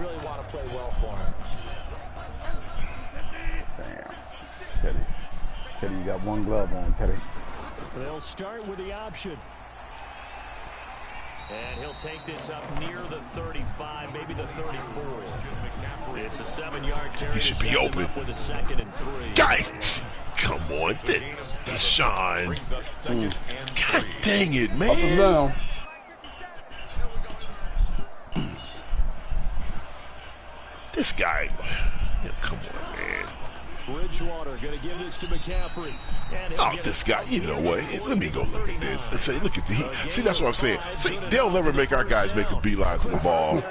really want to play well for him. Damn. Teddy, you got one glove on, Teddy. They'll start with the option. And he'll take this up near the 35, maybe the 34. It's a 7-yard carry. He should be open. With a 2nd and 3. Guys, come on, Deshaun. God dang it, man. Up and down. This guy, come on, man. Bridgewater going to give this to McCaffrey. Oh, this guy, you know what? Let me go look at this and say, look at the heat. See, that's what I'm saying. See, they'll never make our guys make a beeline to the ball.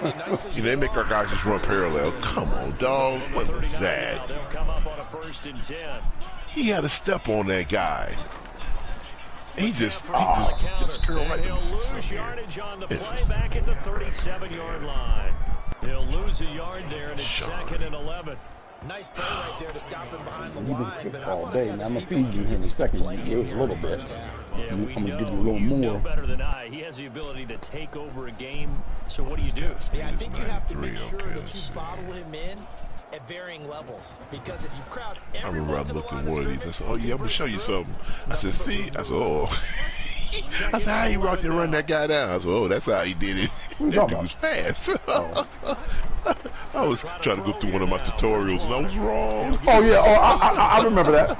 They make our guys just run parallel. Come on, dog. What was that? They'll come up on a 1st and 10. He had a step on that guy. He just curled right he'll lose yardage on the play back at the 37-yard line. He'll lose a yard there, and it's 2nd and 11. Nice play right there to stop him behind the You've been line. sick all day. Now I'm going to feed you in a second. You ate a little bit. Yeah, I'm we going to know, give you a little you more. know better than I. He has the ability to take over a game. So what do you do? Yeah, I think you have to make sure that you bottle him in at varying levels. Because if you crowd I remember I everyone to the looked line at of one of these. I scrimmage, said, oh, yeah, I'm going to show you something. I said, see? I said, oh. I said, how he rocked and run that guy down? I said, oh, that's how he did it. That dude was fast. I was trying to go through one of my tutorials and I was wrong. Oh yeah, I remember that.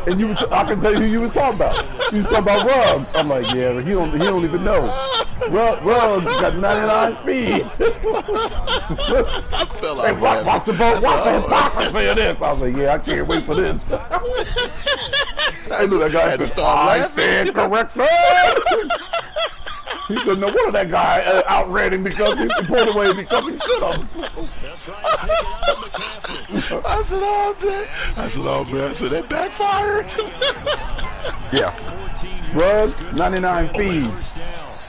And you, I can tell you who you was talking about. You was talking about Rub. I'm like, yeah, but he don't even know. Rub got 99 speed. I fell out. Hey, watch the hypocrisy of this. I was like, yeah, I can't wait for this. I knew that guy had to start laughing. Correction. He said, no wonder that guy outran him because he pulled away because he should have. I said, oh, man. I said, oh, man. I said, that backfired. Yeah. Rug, 99 speed.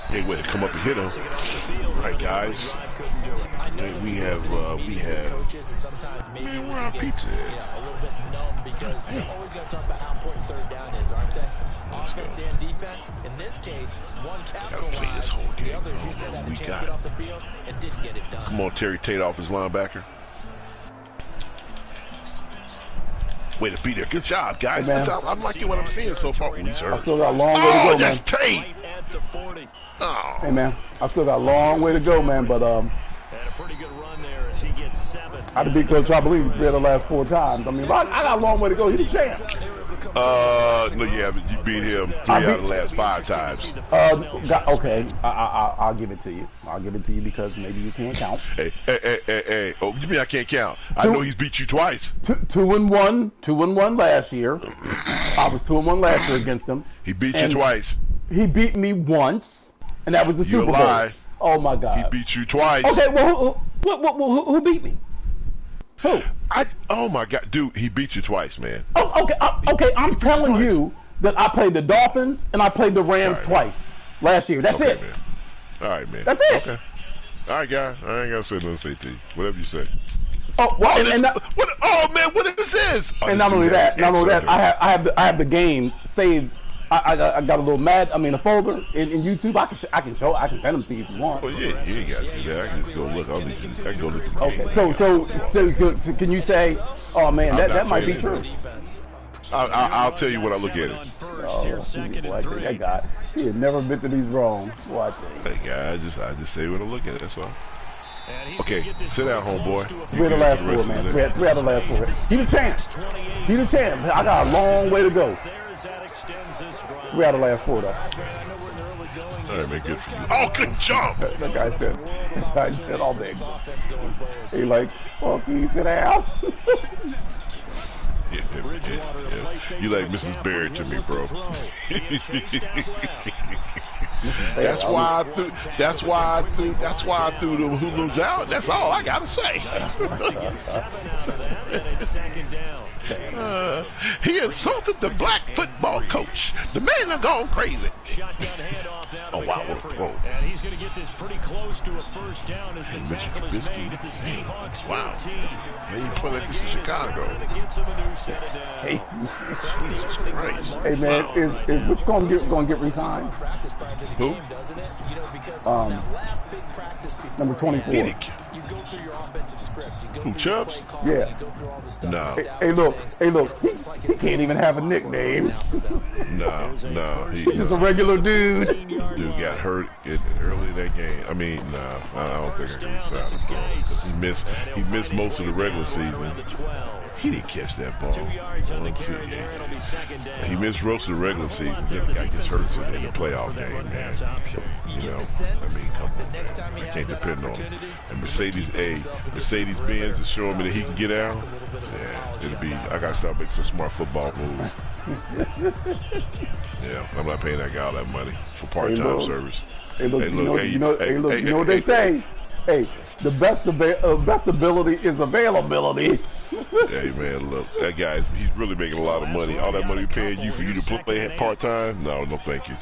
Hey, wait, come up and hit him. All right, guys. We have, man, where our pizza at? a little bit numb because they're always going to talk about how important 3rd down is, aren't they? Offense and defense. In this case, one capitalized. The others, you said, had a chance to get off the field and didn't get it done. Come on, Terry Tate off his linebacker. Way to be there. Good job, guys. Hey, I'm liking what I'm seeing so far. I still got a long way to go, man. That's Tate. Oh. Hey, man. I still got a long way to go, man, but And a pretty good run there as he gets 7. I'd be close, I believe, 3 of the last 4 times. I mean, I got a long way to go. He's a champ. No, yeah, but you beat him 3 out of the last 5 times. Okay, I'll give it to you. I'll give it to you because maybe you can't count. Hey. Oh, you mean I can't count? I know he's beat you twice. 2-1 last year. I was 2-1 last year against him. He beat you twice. He beat me once, and that was the Super Bowl. Lie. Oh my God. He beat you twice. Okay, well, who beat me? Who? Oh my God, dude, he beat you twice, man. Oh, okay. I'm telling you that I played the Dolphins and I played the Rams twice last year. That's it. Man. All right, man. That's it. Okay. All right, guy. I ain't gotta say nothing to say to you. Whatever you say. Oh, well, oh man, what is this? And not only that, I have the games saved. I got a little a folder in YouTube. I can send them to you if you want. Well, yeah, you ain't got to do that. I can just go look. I can go look. Okay, so can you say, oh man, that might be true. I'll tell you when I look at it. That guy, he had never been to these wrong. Watch it. Hey guy, I just say when I look at it. That's all. Okay, sit down, homeboy. 3 of the last 4, man. 3 out of the last 4. He the champ. He the champ. I got a long way to go. 3 out of the last 4, though. All right, man, good for you. Oh, good jump. That guy said all day. He like, oh, can you sit down? Yeah. You like Mrs. Barrett to me, bro. That's why I threw the Hulu's out. That's all I gotta say. He insulted the black football coach. The man are gone crazy. Oh wow, what a throw! And he's going to get this pretty close to a 1st down as the tackle is made at the Seahawks 14. Wow. Man, you play like this in Chicago. Hey, Jesus Christ. Hey man, is which going to get re-signed? Who? Number 24. through your offensive script. You go Who, through your Chubbs? play call, Yeah. you go through all the stuff. No. Hey, look, he can't even have a nickname. No. He's just a regular dude. Dude got hurt early in that game. I mean, I don't think I can resign him, bro. Because he missed most of the regular season. He didn't catch that ball. He missed most of the regular season. Then the guy gets hurt in the playoff game, man. You know, I mean, come on, man. I can't depend on him. And Mercedes-Benz is showing me that he can get out. Yeah, it'll be. I gotta start making some smart football moves. Yeah, I'm not paying that guy all that money for part-time service. Hey, look, you know what they say? Hey, the best ability is availability. Hey man, look, that guy, he's really making a lot of money. All that money paying you for you to play part-time? No, thank you.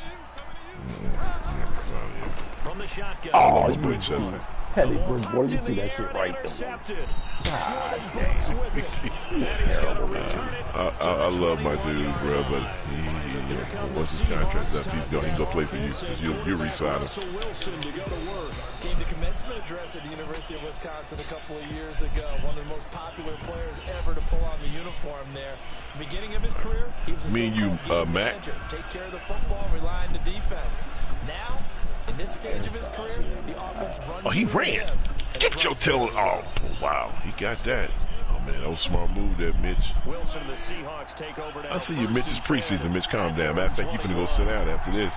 Oh, Teddy Bridgewater, you do that shit right to me. God damn. Terrible, man. I love my dude, bro, but once his contract's up, he's gonna play for you. You'll re-sign him. Gave the commencement address at the University of Wisconsin a couple of years ago. One of the most popular players ever to pull on the uniform there. Beginning of his career, he was a so-called manager. Take care of the football, rely on the defense. Now, in this stage of his career, the offense runs. Oh, he ran. Get your tail. Oh, wow. He got that. Oh, man, that was a smart move there, Mitch. Wilson, the Seahawks take over now. I see you, Mitch. It's preseason. Mitch, calm down. Matter of fact, you finna go sit down after this.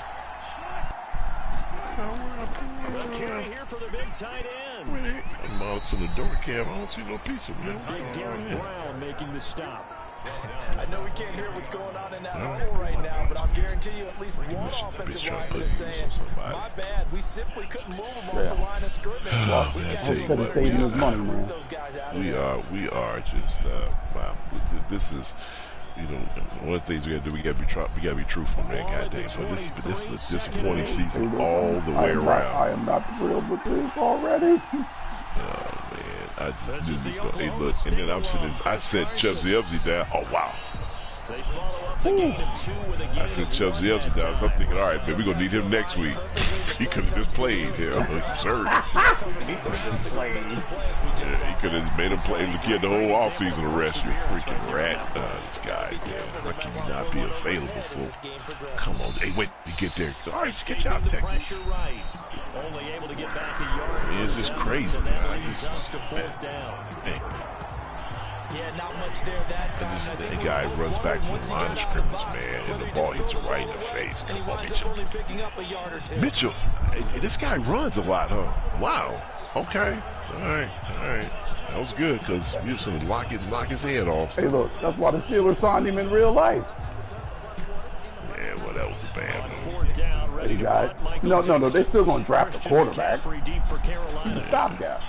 Here for the big tight end. I'm out to the door cam. I don't see no pizza, man. Big Derrick Brown making the stop. I know we can't hear what's going on in that hole right now, but I'll guarantee you at least one offensive lineman is saying, my bad, we simply couldn't move him off the line of scrimmage. Oh, man, I tell you what, saving his money, man. We are just, wow, this is, you know, one of the things we got to do, we got to be truthful, man. Goddamn, but this is a disappointing season all the way around. I am not thrilled with this already. Oh man, I just knew he was going. Hey, look, and then I'm sitting. I said Chubbsy down. Oh wow. I said Chubbsy down. So I'm thinking, all right, man, we're gonna need him next week. He could have just played here. He's hurt. Yeah, he could have made him play. Look, he had the whole offseason to rest. You freaking rat. This guy, man. How can you not be available for? Come on. Hey, wait. You get there. All right, get out, Texas. Only able to get back a yard. It's just crazy, man. I just, man. Yeah, not much there that time. The guy runs back from the line of scrimmage, man, and the ball hits him right in the face. Come on, Mitchell. Mitchell, hey, this guy runs a lot, huh? Wow. Okay. All right. That was good because he was going to knock his head off. Hey, look, that's why the Steelers signed him in real life. Yeah, well, that was a bad move. Hey, guys. No, they're still going to draft the quarterback. The stopgap.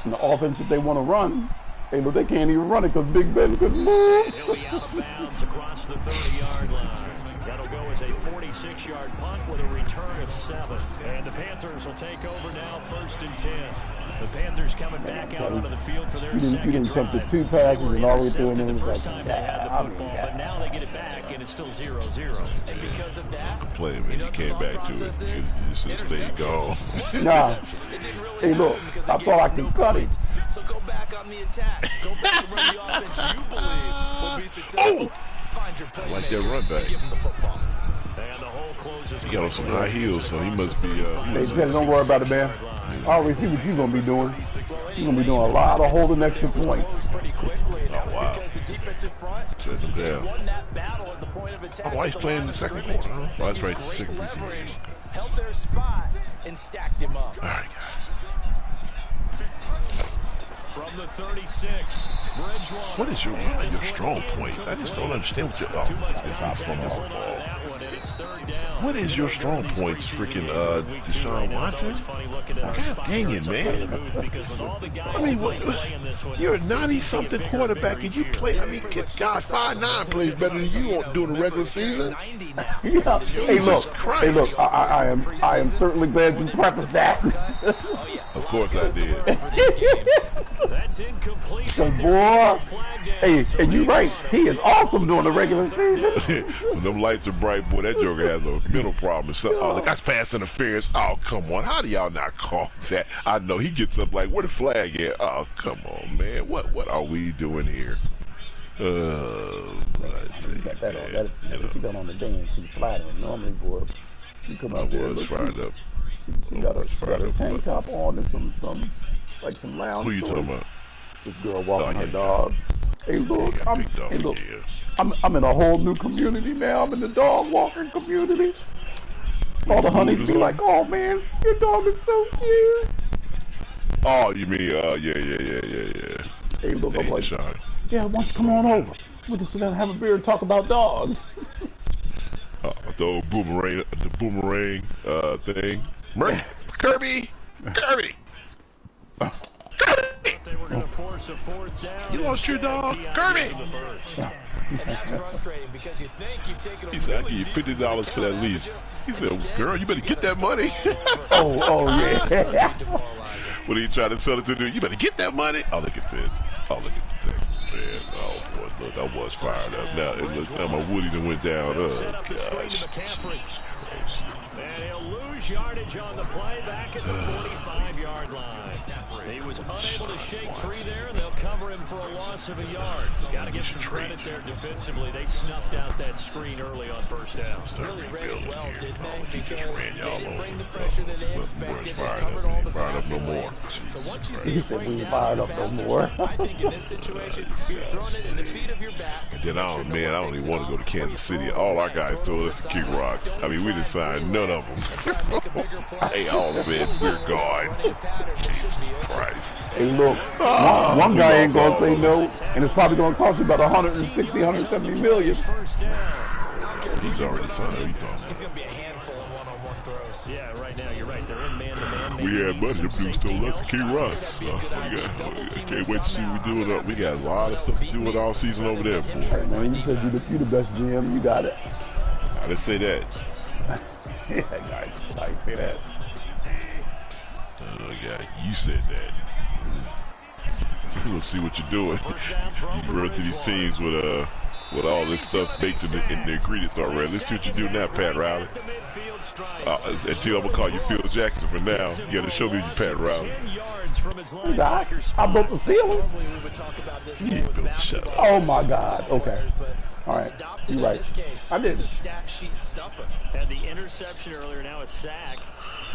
And the offense that they want to run, hey, look, they can't even run it because Big Ben couldn't move. He'll be out of bounds across the 30-yard line. That'll go as a 46-yard punt with a return of 7. And the Panthers will take over now, 1st and 10. The Panthers coming back out onto the field for their second drive. He didn't attempt 2 passes and all the way through, and it was like, time they had the football, but now they get it back, and it's still 0-0. And because of that, play, man, you came back to it. You should have stayed gone. Nah. Hey, look, I thought I could cut it. So go back on the attack. Go back and run the offense you believe will be successful. Find your playmaker. I like that run back. Give him the football. And the hole closes. He got on some high heels, so he must be. Hey, Teddy, don't worry about it, man. I already see what you're going to be doing. You're going to be doing a lot of holding extra points. Oh, wow. Set him down. Oh, why he's playing in the second quarter, huh? Oh, that's right, the second preseason. Held their spot and stacked him up. All right, guys. From the 36, what is your strong points? I just don't understand what your. Oh, it's not from the ball. What is your strong points, freaking Deshaun Watson? God dang it, man. I mean, what, you're a 90-something quarterback and you play, I mean, God, 5'9" plays better than you during the regular season. Yeah. Hey, look, I am certainly glad you prefaced that. Of course I did. That's incomplete. Boy, hey, and you're right. He is awesome during the regular season. When them lights are bright, boy, that joker has a mental problem. So, oh, look, that's pass interference. Oh, come on. How do y'all not call that? I know he gets up like, where the flag at? Oh, come on, man. What are we doing here? You got that on. What you got on the dance? She's flattering. Normally, boy, you come out there. Was fired up. She got a tank top on and some lounge. Who you talking about? This girl walking her dog. Hey, look, I'm in a whole new community now. I'm in the dog walking community. All the honeys be like, "Oh man, your dog is so cute." Oh, you mean yeah. Hey, look, I'm like, yeah, why don't you come on over? We can sit down and have a beer and talk about dogs. The old boomerang thing. Kirby! They were going to force a fourth down. You lost your dog, Kirby! And that's frustrating because you think you've taken a He said, I give you $50 for that lease. He said, girl, you better get that money. oh yeah. When he tried to sell it to you, you better get that money. Oh, look at this. Oh, look at the Texans, man. Oh, boy, look, I was fired up. Now, it looks like my Woody done went down. Gosh. And he'll lose yardage on the play back at the 45-yard line. He was unable to shake free there, and they'll cover him for a loss of a yard. Got to give some credit there defensively. They snuffed out that screen early on first down. Really read it well, didn't they? Because they didn't bring the pressure that they expected. They covered all the passing lanes. So once you see it break down as a passer, I think in this situation, you're throwing it in the feet of your back. And then I don't even want to go to Kansas City. All our guys told us to kick rocks. I mean, we didn't sign none of them. They all said, we're gone. Jesus Christ. Hey, look, one guy ain't going to say no, and it's probably going to cost you about 160, 170 million. He's already signed. He's going to be a handful of one-on-one throws. Yeah, right now, you're right. They're in man-to-man. We had money. The dudes told us to kick rocks. I can't wait to see what we do. We got a lot of stuff to do with all season over there, boy. Hey, man, you said you the best GM. You got it. I didn't say that. Yeah, guys, I say that. Yeah, you said that. We'll see what you're doing. You run to these teams with all this stuff baked in the ingredients already. Let's see what you do now, Pat Riley. Until I'm gonna call you Phil Jackson for now. You gotta show me your Pat Riley. I built the Steelers. You built the shut up. Oh my God. Okay. All right. You're right. I did. Had the interception earlier, now a sack.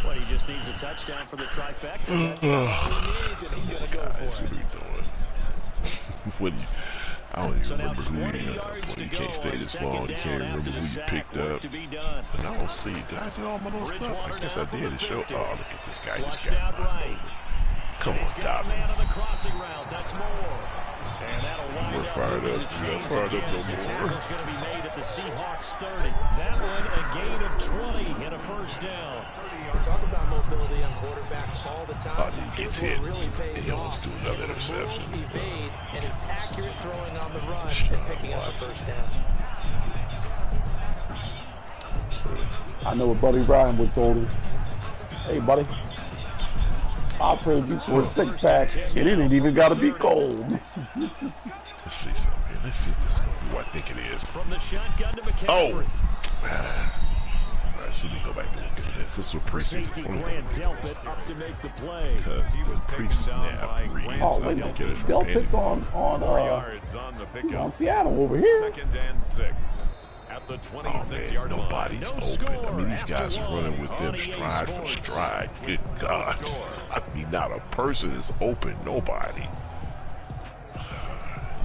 What, he just needs a touchdown for the trifecta. That's all he needs, and he's going to go for it. What are you doing? I don't even remember who you can't stay this long. You can't remember who you picked up. And I don't see. Did I do all my little stuff? I guess I did. It showed. Oh, look at this guy. This guy. Come on, Dobbins. We're fired up. We're fired up no more. Going to be made at the Seahawks 30. That one a gain of 20 and a first down. We talk about mobility on quarterbacks all the time. He gets hit. He almost do another interception. Evade and is accurate throwing on the run and picking up a first down. I know what Buddy Ryan would told him. Hey, buddy, I'll trade you for a six-pack, and it ain't even got to be cold. Let's see something here. Let's see if this is who I think it is. From the shotgun to McCaffrey. Alright, so we go back and look at this. This was Safety Grant Delpit up to make the play. He was pre-snap reads. Oh, wait a minute. Delpit's on Seattle over here. 2nd and 6. At the 26-yard line. Nobody's open. I mean, these guys are running with them stride for stride. Good God. I mean, not a person is open. Nobody.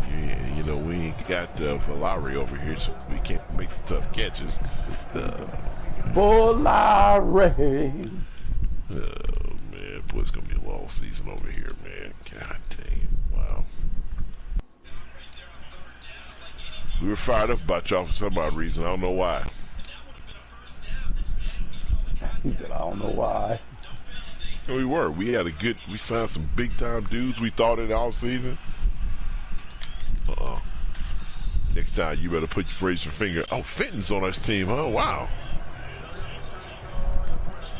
Yeah, you know, we ain't got Valari over here, so we can't make the tough catches. Valari. Oh, man. Boy, it's going to be a long season over here, man. God dang. Wow. We were fired up about y'all for some odd reason. I don't know why. He said, I don't know why. And we were. We signed some big-time dudes we thought in all season. Next time, you better raise your finger. Oh, Fenton's on our team, huh? Wow.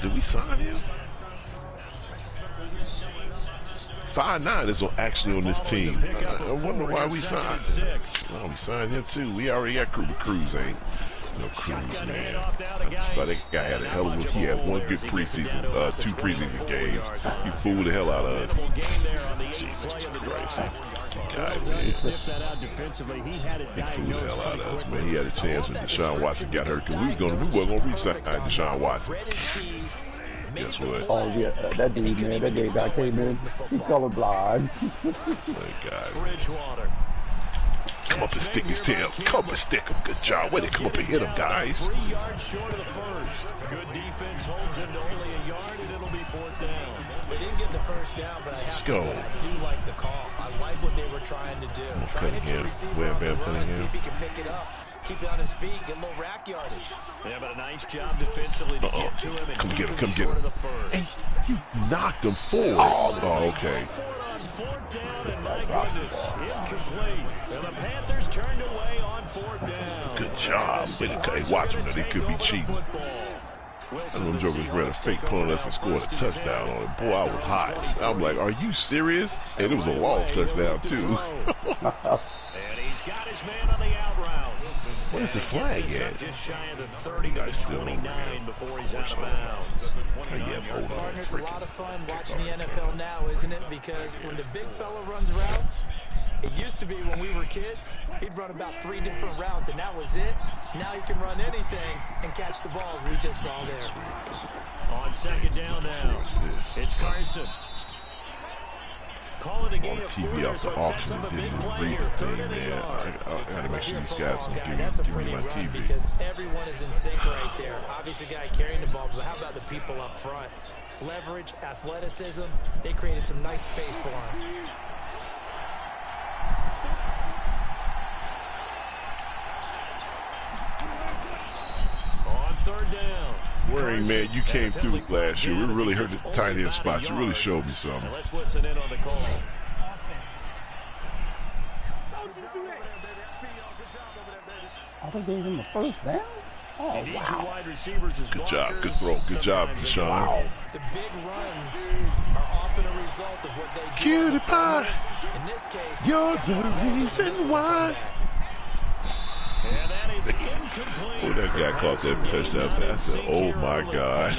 Did we sign him? 5'9" is actually on this team. I wonder why we signed him. Well, we signed him too. We already got Cruz, ain't no Cruz, man. I just thought that guy had a hell of a. He had one good preseason, 2 preseason games. He fooled the hell out of us. Jesus Christ. God, man. He fooled the hell out of us, man. He had a chance when Deshaun Watson got hurt because we wasn't going to re-sign Deshaun Watson. Guess what? Oh, yeah, that dude, man, that gay guy came in. He colorblind. Thank God. Come up and stick his tail. Come up and stick him. Good job. Way to come up and hit him, guys. 3 yards short of the first. Good defense holds him to only a yard, and it'll be 4th down. They didn't get the first down, but I have to say, I do like the call. I like what they were trying to do. Try to hit your receiver on the run and see if he can pick it up. Keep it on his feet, get a little rack yardage. Yeah, but a nice job defensively to get to him. Come get him, come get him. And you knocked him forward. Oh, okay. 4th down, and my goodness, incomplete. And the Panthers turned away on 4th down. Good job. Hey, watch them. They could be cheating. And them jokers ran a fake punt on us and scored a touchdown on it. Boy, I was hot. I'm like, are you serious? And it was a long touchdown, too. And he's got his man on the out route. Where's the flag at? Just shy of the 30 to the 29 before he's out of bounds. Partners, a lot of fun watching the NFL now, isn't it? Because when the big fella runs routes, it used to be when we were kids, he'd run about 3 different routes, and that was it. Now he can run anything and catch the balls we just saw there. On 2nd down now, it's Carson. Call it a gain of 4, so it sets up a big play here. 3rd and a yard. I gotta make sure these guys don't That's a give me pretty my run TV. because everyone is in sync right there. Obviously, guy carrying the ball, but how about the people up front? Leverage, athleticism, they created some nice space for him. On 3rd down. Worrying, man, you came through last year. We really hurt the tight end spots. You really showed me something. Now let's listen in on the call. I think they gave him the first down. Oh, You need your wow. wide receivers as Good job. Good blockers. throw. Good job, Sometimes Deshaun. Wow. The big runs are often a result of what they do. Cutie pie. In this case, You're the reason why. And that is incomplete. Oh, that guy caught that touchdown pass. I said, oh my God. as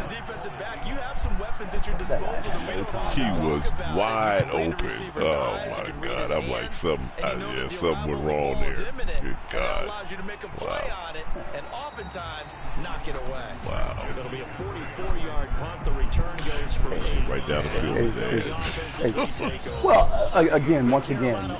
a defensive back, you have some weapons at your disposal that we don't He often was talk about. wide You can read the open. receiver's Oh eyes, you my can read God. his I'm like, hands, something and you know that the wrong arrival of the there. ball is Good imminent, and that God. allows you to make a play on it and oftentimes knock it away. Wow. It'll be a 44-yard punt. The return goes for 8. Right down the field with that. Well, again, once again,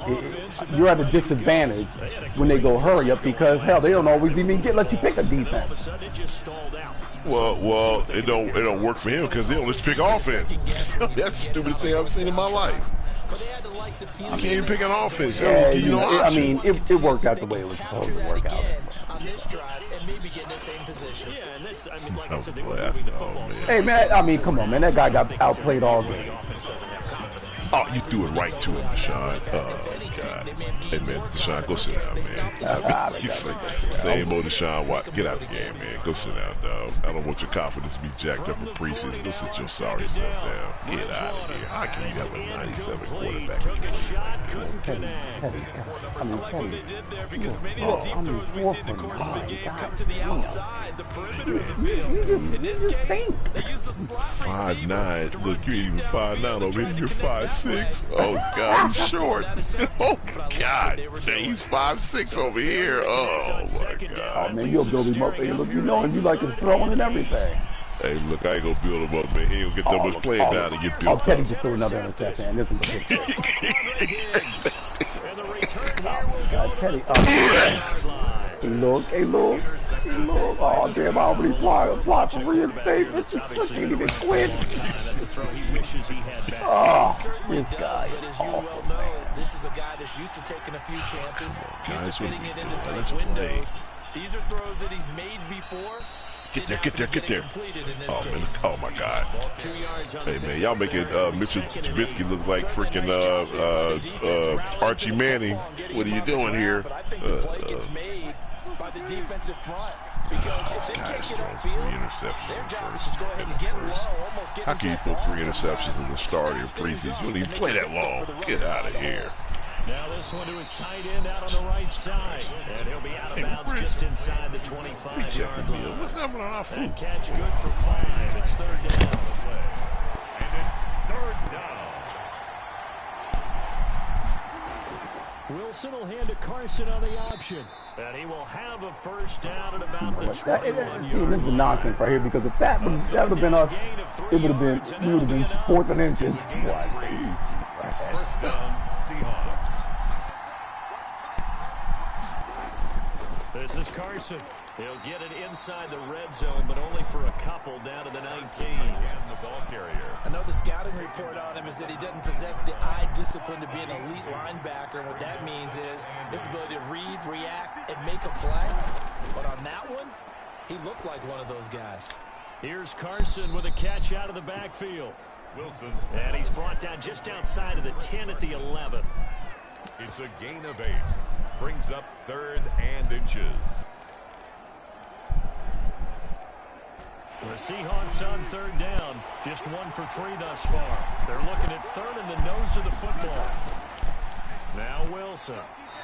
you're at a disadvantage when they go hurry up because, hell, they don't always even let you pick a All of a defense. sudden, it just stalled out. Well, it don't work for him because they don't let you pick offense. That's the stupidest thing I've seen in my life. But they had to like the feeling. You can't even pick an offense. Yeah, You know, I mean, it worked out the way it was supposed to work out. On this drive and maybe get in the same position. Yeah, and that's, I mean, like I said, they Oh, were boy, moving the that's- football. oh, man. Hey, man, I mean, come on, man. That guy got outplayed all game. Offense doesn't have confidence. Oh, you threw it right to him, Deshaun. Oh, God. Hey, man, Deshaun, go sit down, man. He's like, same old Deshaun Watson. Get out the game, man. Go sit down, dog. I don't want your confidence to be jacked up in preseason. Go sit your sorry self down. Get out of here. How can you have a 97 quarterback? Took a shot, couldn't Teddy, connect. Teddy, I mean, I like what Teddy. they did there because many of the deep throws we see in the course of the game come to the outside, the perimeter of the field. In this case, they used the slot receiver. 5'9". to Look, run you deep even down 5'9" the over field, here. trying to You're connect that 5'6". way. Oh, God, he's short. Oh, God. He's 5'6" over here. Oh, my Oh, God. man, you'll build him up. Hey, look, you know him. You like his throwing and everything. Hey, look, I ain't gonna build him up, man. He don't get that much playing down to get Oh, built Teddy up. just threw another interception, and this one's a big play. And the return here will go to Teddy, the 30-yard line. hey, look. Oh, damn, I already applied for reinstatement. I can't even quit. That's a throw he wishes he had back. Oh, Certainly this does, guy. but as you well know, this is a guy that's used to taking a few chances, used to Guys, fitting it into tight let's play. windows. These are throws that he's made before. Get there. Completed in this Oh, man. case. Oh, my God. 2 yards on Hey, the man, y'all making Mitchell Trubisky look like freaking Archie Manning. What are you doing here? But I think the play gets made by the defensive front. Because if they can't get upfield, their job is to go ahead and get low, almost get into the ball. How can you throw 3 interceptions in the start of your preseason? You don't even play that long. Get out of here. Now this one to his tight end out on the right side. And he'll be out of bounds just inside the 25-yard line. What's happening on our food? That catch good for 5. It's 3rd down. And it's 3rd down. Wilson will hand to Carson on the option. And he will have a 1st down at about the 21-yard line. This is the nonsense right here, because if that would have been us, we would have been 4th and inches. First down, Seahawks. This is Carson. He'll get it inside the red zone, but only for a couple down to the 19. And the ball carrier. I know the scouting report on him is that he doesn't possess the eye discipline to be an elite linebacker. And what that means is his ability to read, react, and make a play. But on that one, he looked like one of those guys. Here's Carson with a catch out of the backfield. Wilson's. And he's brought down just outside of the 10 at the 11. It's a gain of 8. Brings up 3rd and inches. The Seahawks on 3rd down. Just 1 for 3 thus far. They're looking at 3rd in the nose of the football. Now Wilson.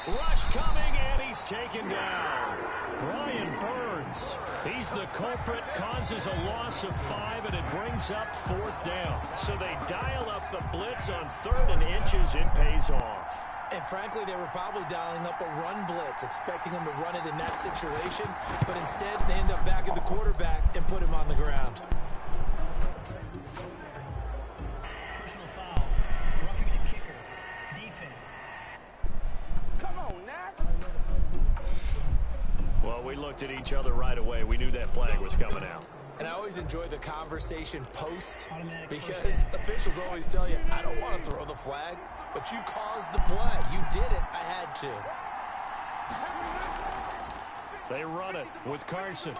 Rush coming, and he's taken down. Brian Burns. He's the culprit, causes a loss of 5, and it brings up 4th down. So they dial up the blitz on 3rd and inches. It pays off. And frankly, they were probably dialing up a run blitz, expecting him to run it in that situation. But instead, they end up back at the quarterback and put him on the ground. Personal foul. Roughing the kicker. Defense. Come on, Nat. Well, we looked at each other right away. We knew that flag was coming out. And I always enjoy the conversation post, because officials always tell you, I don't want to throw the flag, but you caused the play. You did it. I had to. They run it with Carson.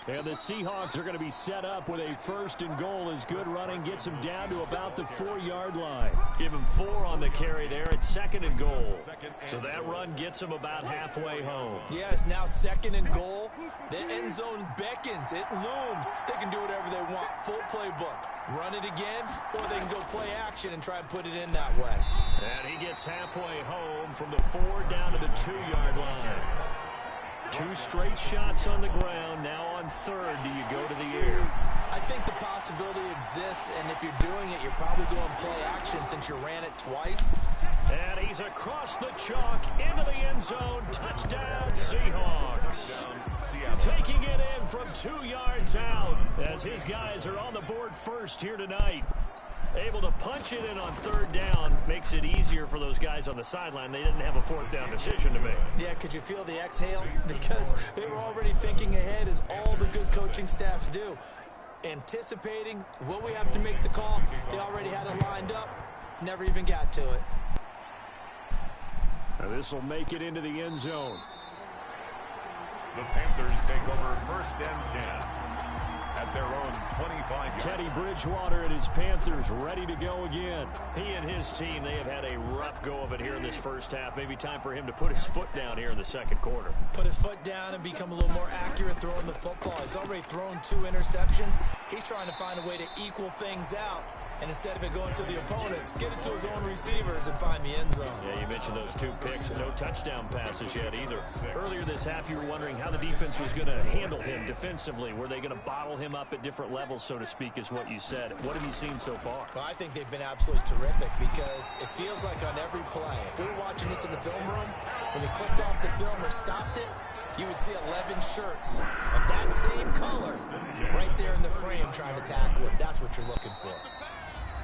And the Seahawks are going to be set up with a 1st and goal as good running gets them down to about the 4-yard line. Give him 4 on the carry there at 2nd and goal. So that run gets them about halfway home. Yes, now 2nd and goal. The end zone beckons. It looms. They can do whatever they want. Full playbook. Run it again, or they can go play action and try and put it in that way. And he gets halfway home from the 4 down to the 2-yard line. 2 straight shots on the ground. Now on 3rd, do you go to the air? I think the possibility exists, and if you're doing it, you're probably going play action since you ran it twice. And he's across the chalk into the end zone. Touchdown, Seahawks. Taking it in from 2 yards out as his guys are on the board first here tonight. Able to punch it in on 3rd down makes it easier for those guys on the sideline. They didn't have a 4th down decision to make. Yeah, could you feel the exhale? Because they were already thinking ahead, as all the good coaching staffs do. Anticipating, will we have to make the call? They already had it lined up. Never even got to it. Now this will make it into the end zone. The Panthers take over 1st and 10 at their own 25. Teddy Bridgewater and his Panthers ready to go again. He and his team, they have had a rough go of it here in this 1st half. Maybe time for him to put his foot down here in the 2nd quarter. Put his foot down and become a little more accurate throwing the football. He's already thrown 2 interceptions. He's trying to find a way to equal things out. And instead of it going to the opponents, get it to his own receivers and find the end zone. Yeah, you mentioned those 2 picks. No touchdown passes yet either. Earlier this half, you were wondering how the defense was going to handle him defensively. Were they going to bottle him up at different levels, so to speak, is what you said. What have you seen so far? Well, I think they've been absolutely terrific, because it feels like on every play, if we were watching this in the film room, when they clicked off the film or stopped it, you would see 11 shirts of that same color right there in the frame trying to tackle it. That's what you're looking for.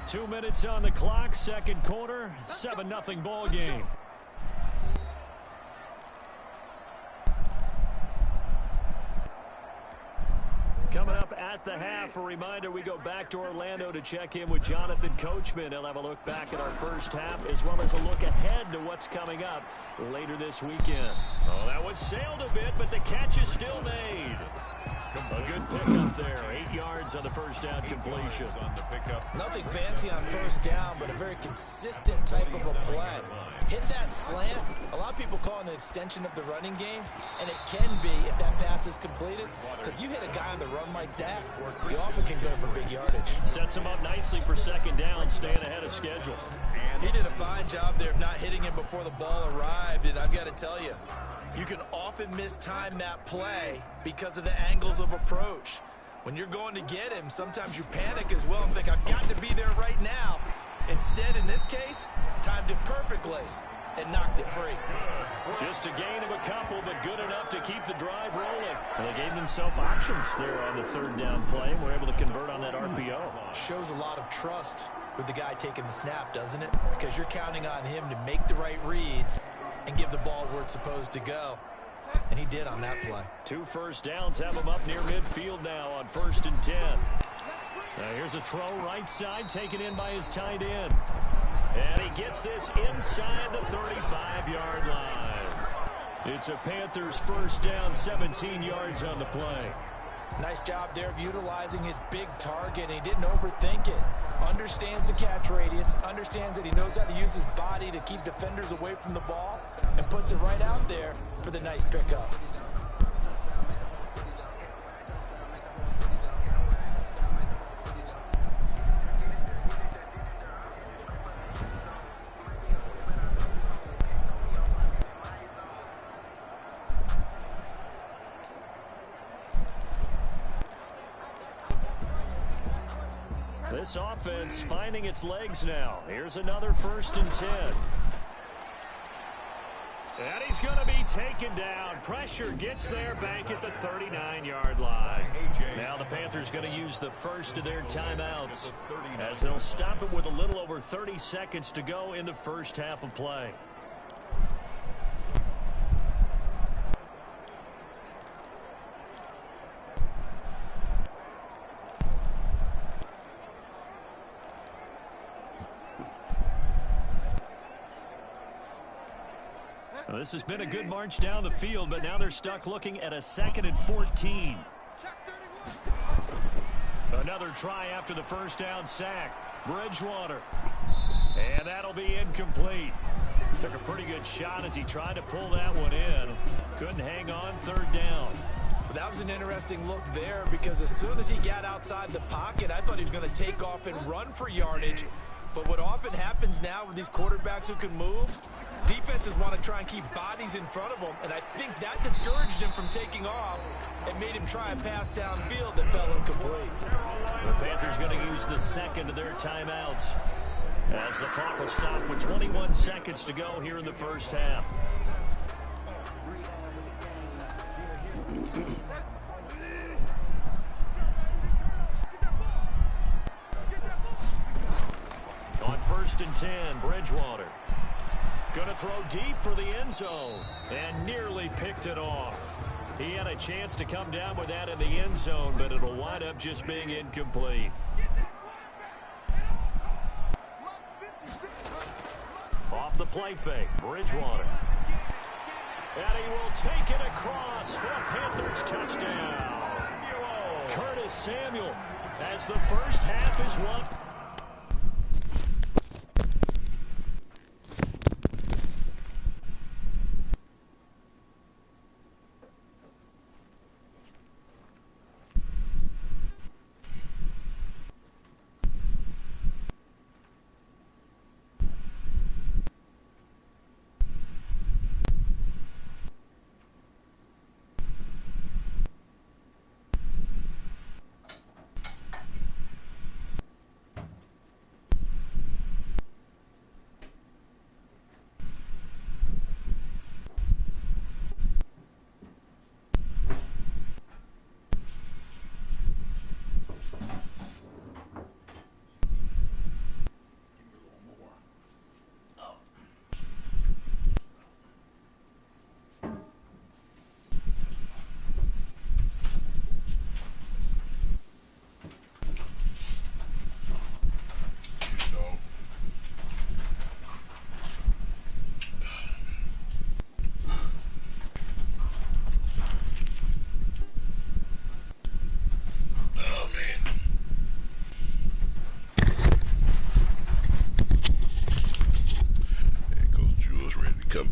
2 minutes on the clock, 2nd quarter, 7-0 ball game. Coming up at the half, a reminder, we go back to Orlando to check in with Jonathan Coachman. He'll have a look back at our 1st half, as well as a look ahead to what's coming up later this weekend. Oh, that one sailed a bit, but the catch is still made. A good pickup there. 8 yards on the first down completion. On the pickup. Nothing fancy on first down, but a very consistent type of a play. Hit that slant. A lot of people call it an extension of the running game, and it can be if that pass is completed, because you hit a guy on the run like that, you often can go for big yardage. Sets him up nicely for second down, staying ahead of schedule. He did a fine job there of not hitting him before the ball arrived, and I've got to tell you, you can often mistime that play because of the angles of approach. When you're going to get him, sometimes you panic as well and think, I've got to be there right now. Instead, in this case, timed it perfectly and knocked it free. Just a gain of a couple, but good enough to keep the drive rolling. And they gave themselves options there on the third down play, and were able to convert on that RPO. Shows a lot of trust with the guy taking the snap, doesn't it? Because you're counting on him to make the right reads and give the ball where it's supposed to go. And he did on that play. 2 first downs have him up near midfield now on 1st and 10. Now here's a throw right side, taken in by his tight end. And he gets this inside the 35-yard line. It's a Panthers first down, 17 yards on the play. Nice job there of utilizing his big target. He didn't overthink it. Understands the catch radius. Understands that he knows how to use his body to keep defenders away from the ball. And puts it right out there for the nice pickup. This offense finding its legs now. Here's another 1st and 10. And he's going to be taken down. Pressure gets there back at the 39-yard line. Now the Panthers going to use the first of their timeouts, as they'll stop it with a little over 30 seconds to go in the first half of play. Well, this has been a good march down the field, but now they're stuck looking at a 2nd and 14. Another try after the first down sack. Bridgewater. And that'll be incomplete. Took a pretty good shot as he tried to pull that one in. Couldn't hang on, 3rd down. But that was an interesting look there, because as soon as he got outside the pocket, I thought he was going to take off and run for yardage. But what often happens now with these quarterbacks who can move, defenses want to try and keep bodies in front of them, and I think that discouraged him from taking off and made him try a pass downfield that fell incomplete. The Panthers going to use the 2nd of their timeouts, as the clock will stop with 21 seconds to go here in the first half. On 1st and 10, Bridgewater. Going to throw deep for the end zone, and nearly picked it off. He had a chance to come down with that in the end zone, but it'll wind up just being incomplete. Off the play fake, Bridgewater. And he will take it across for a Panthers touchdown. Curtis Samuel, as the first half is won.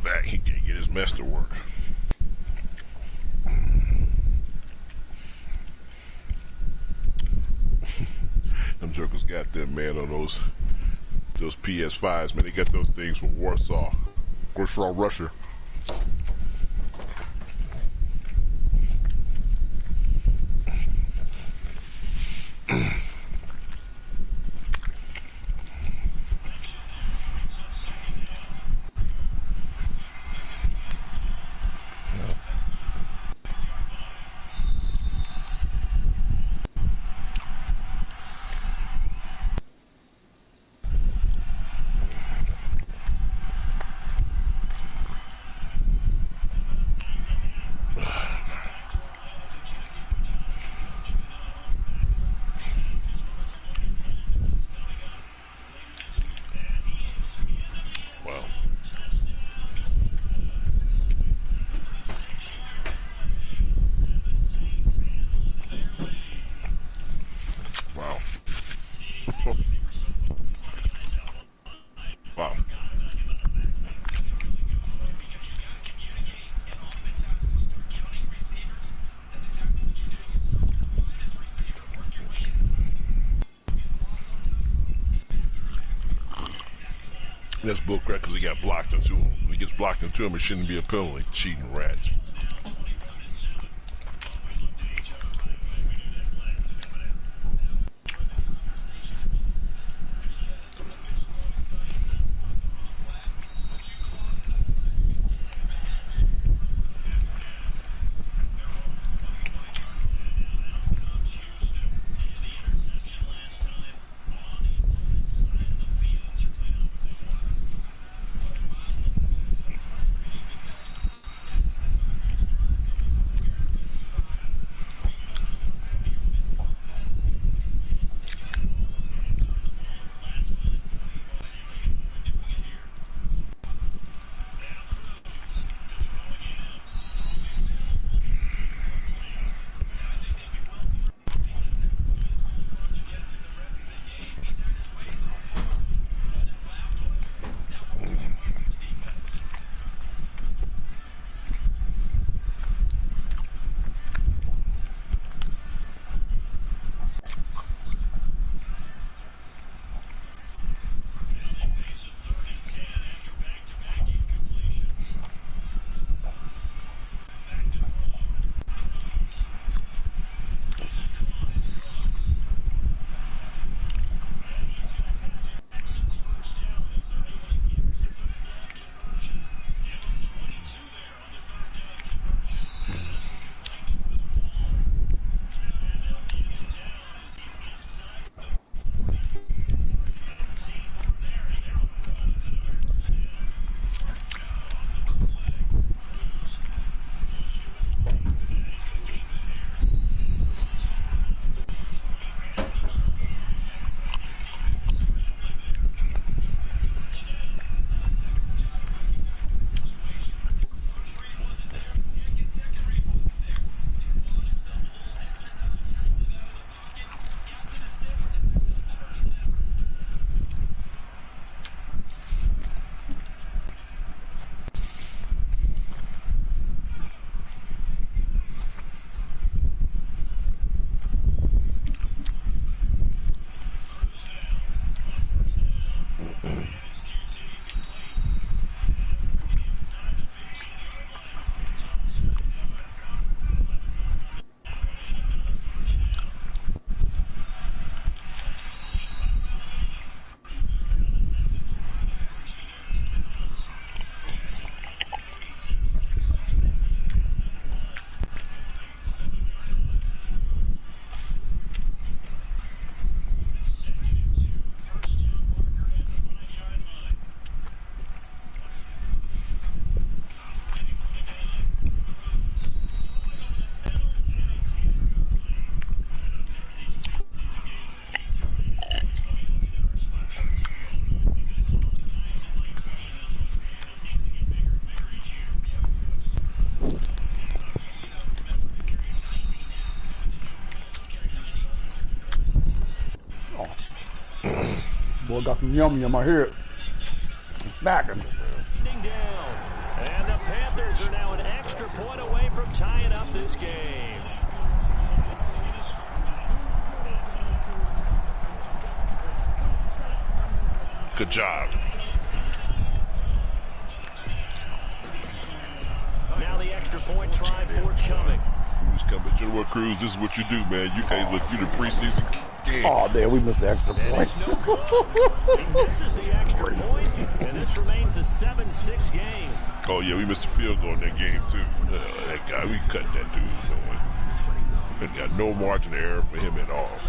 back. He can't get his mess to work. Them jokers got them, man, on those PS5s, man. They got those things from Warsaw, Russia. That's bullcrap because he got blocked into him. When he gets blocked into him, it shouldn't be a penalty. Cheating rats. Boy got some yummy in my head. I'm smacking. And the Panthers are now an extra point away from tying up this game. Good job. Now the extra point try forthcoming. Coming, General Cruz, this is what you do, man. You can't look, you the preseason game. Oh, damn, we missed the extra point. He misses the extra point, and this remains a 7-6 game. Oh, yeah, we missed the field goal in that game, too. That guy, we cut that dude, man. And got no margin of error for him at all.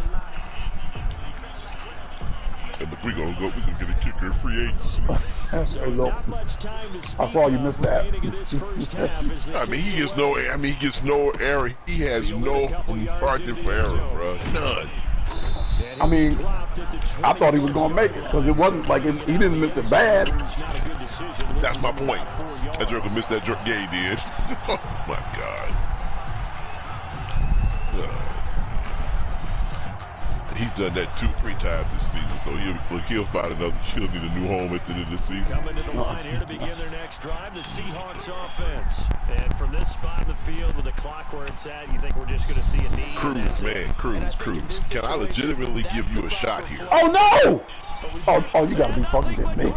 And we're gonna get a kicker free agency. Hey, look, I saw you missed that. I mean, he gets no error. He has no margin for error, bro. None. I mean, I thought he was gonna make it because it wasn't like he didn't miss it bad. That's my point. That jerk missed that jerk. Yeah, he did. Oh my God. He's done that 2-3 times this season, so he'll find another. He'll need a new home at the end of the season. Coming to the line here to begin their next drive, the Seahawks offense. And from this spot in the field with the clock where it's at, you think we're just going to see a knee? Cruz, man, Cruz. Can I legitimately give you a shot here? Oh no! Oh, you gotta be fucking kidding me.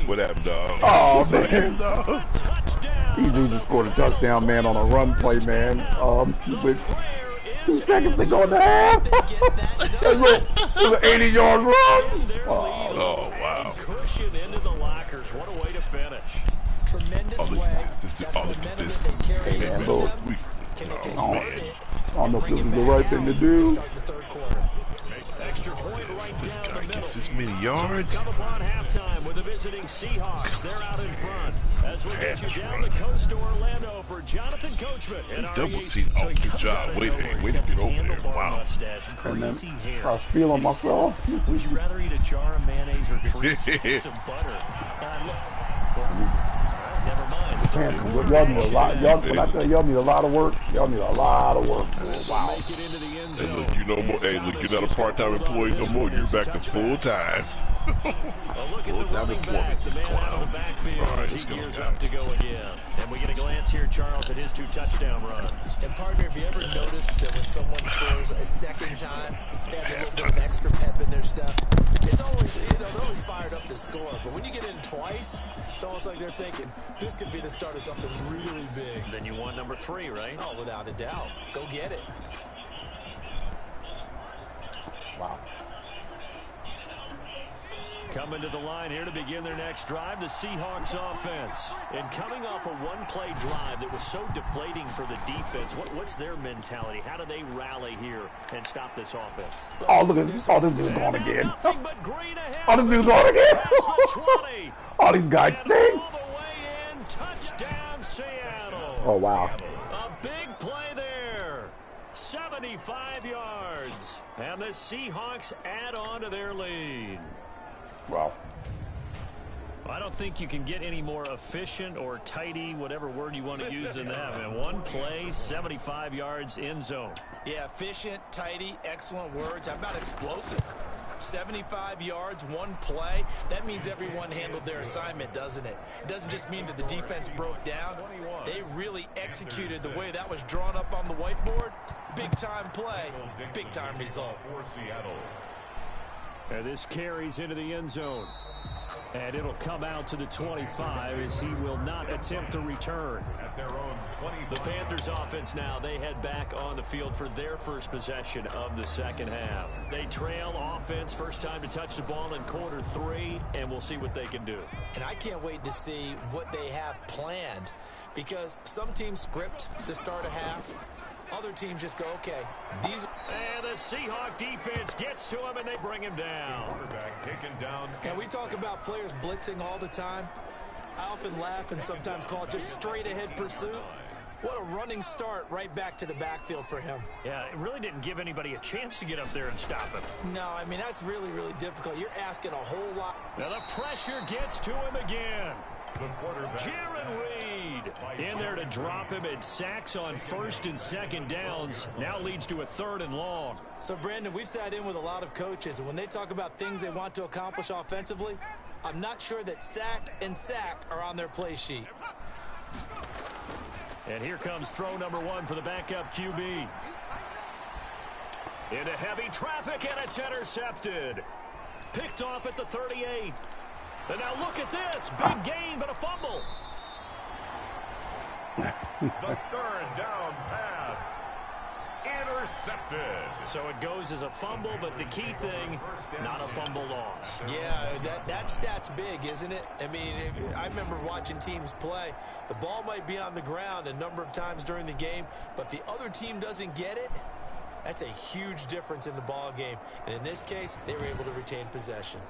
What happened, dog? Oh man, these dudes just scored a touchdown, man, on a run play, man. With 2 seconds to go in the half. It was an 80-yard run. Oh, wow. Cushion into the lockers. What a way to finish. Tremendous way. Hey, man, look. I don't know if this is the right thing to do. Extra point right This down guy the middle. gets this many yards. Come upon halftime with the visiting Seahawks. They're out in front. As we get you down the coast to Orlando for Jonathan Coachman. He double teamed. Oh, good job. Way to get over there. Wow. And then I was feeling myself. Would you rather eat a jar of mayonnaise or 3 sticks of butter? Never mind. Y'all need a lot. When I tell y'all need a lot of work, y'all need a lot of work. Wow. Make it into the end Hey, zone. look, you know more. Hey, look, you're not a part-time employee no more. You're back to full-time. A look at the running back, the man out of the backfield as he gears up to go again. And we get a glance here, Charles, at his 2 touchdown runs. And partner, have you ever noticed that when someone scores a second time, they have a little bit of extra pep in their step? It's always, they're always fired up to score. But when you get in twice, it's almost like they're thinking, this could be the start of something really big. Then you want number 3, right? Oh, without a doubt. Go get it. Wow. Coming to the line here to begin their next drive, the Seahawks offense. And coming off a one-play drive that was so deflating for the defense, what's their mentality? How do they rally here and stop this offense? Oh, look at this. Oh, this dude's gone again. Nothing but green ahead. Oh, this dude's gone again. Past the 20. Oh, these guys And stink. all the way in, touchdown Seattle. Oh, wow. A big play there. 75 yards. And the Seahawks add on to their lead. Wow. I don't think you can get any more efficient or tidy, whatever word you want to use in that, man. One play, 75 yards, end zone. Yeah, efficient, tidy, excellent words. How about explosive? 75 yards, one play. That means everyone handled their assignment, doesn't it? It doesn't just mean that the defense broke down. They really executed the way that was drawn up on the whiteboard. Big-time play, big-time result. And this carries into the end zone. And it'll come out to the 25 as he will not attempt to return. At their own 25. The Panthers offense now, they head back on the field for their first possession of the second half. They trail offense, first time to touch the ball in quarter 3, and we'll see what they can do. And I can't wait to see what they have planned, because some teams script to start a half. Other teams just go, okay, these... And the Seahawk defense gets to him, and they bring him down. Quarterback taken down. And we talk about players blitzing all the time. I often laugh and sometimes call it just straight-ahead pursuit. What a running start right back to the backfield for him. Yeah, it really didn't give anybody a chance to get up there and stop him. No, I mean, that's really, really difficult. You're asking a whole lot. Now the pressure gets to him again. The quarterback. Jaron Reed in there to drop him, and sacks on first and second downs. Now leads to a 3rd and long. So, Brandon, we've sat in with a lot of coaches, and when they talk about things they want to accomplish offensively, I'm not sure that sack and sack are on their play sheet. And here comes throw number 1 for the backup QB. Into heavy traffic, and it's intercepted. Picked off at the 38. And now look at this. Big gain, but a fumble. The third down pass. Intercepted. So it goes as a fumble, but the key thing, not a fumble loss. Yeah, that stat's big, isn't it? I mean, I remember watching teams play. The ball might be on the ground a number of times during the game, but the other team doesn't get it. That's a huge difference in the ball game. And in this case, they were able to retain possession.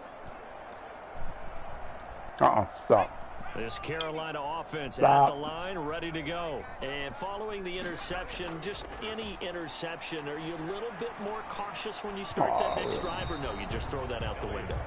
Stop. This Carolina offense Stop. at the line, ready to go. And following the interception, just any interception, are you a little bit more cautious when you start that next drive, or no, you just throw that out the window?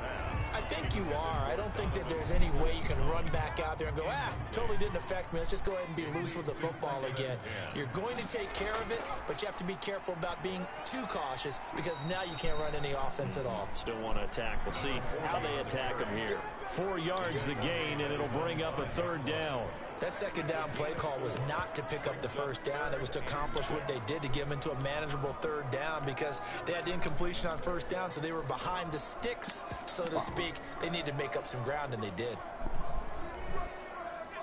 I think you are. I don't think that there's any way you can run back out there and go, totally didn't affect me. Let's just go ahead and be loose with the football again. You're going to take care of it, but you have to be careful about being too cautious because now you can't run any offense at all. Still want to attack. We'll see how they attack them here. 4 yards the gain, and it'll bring up a third down. That second down play call was not to pick up the first down. It was to accomplish what they did to get them into a manageable third down because they had incompletion on first down, so they were behind the sticks, so to speak. They needed to make up some ground, and they did.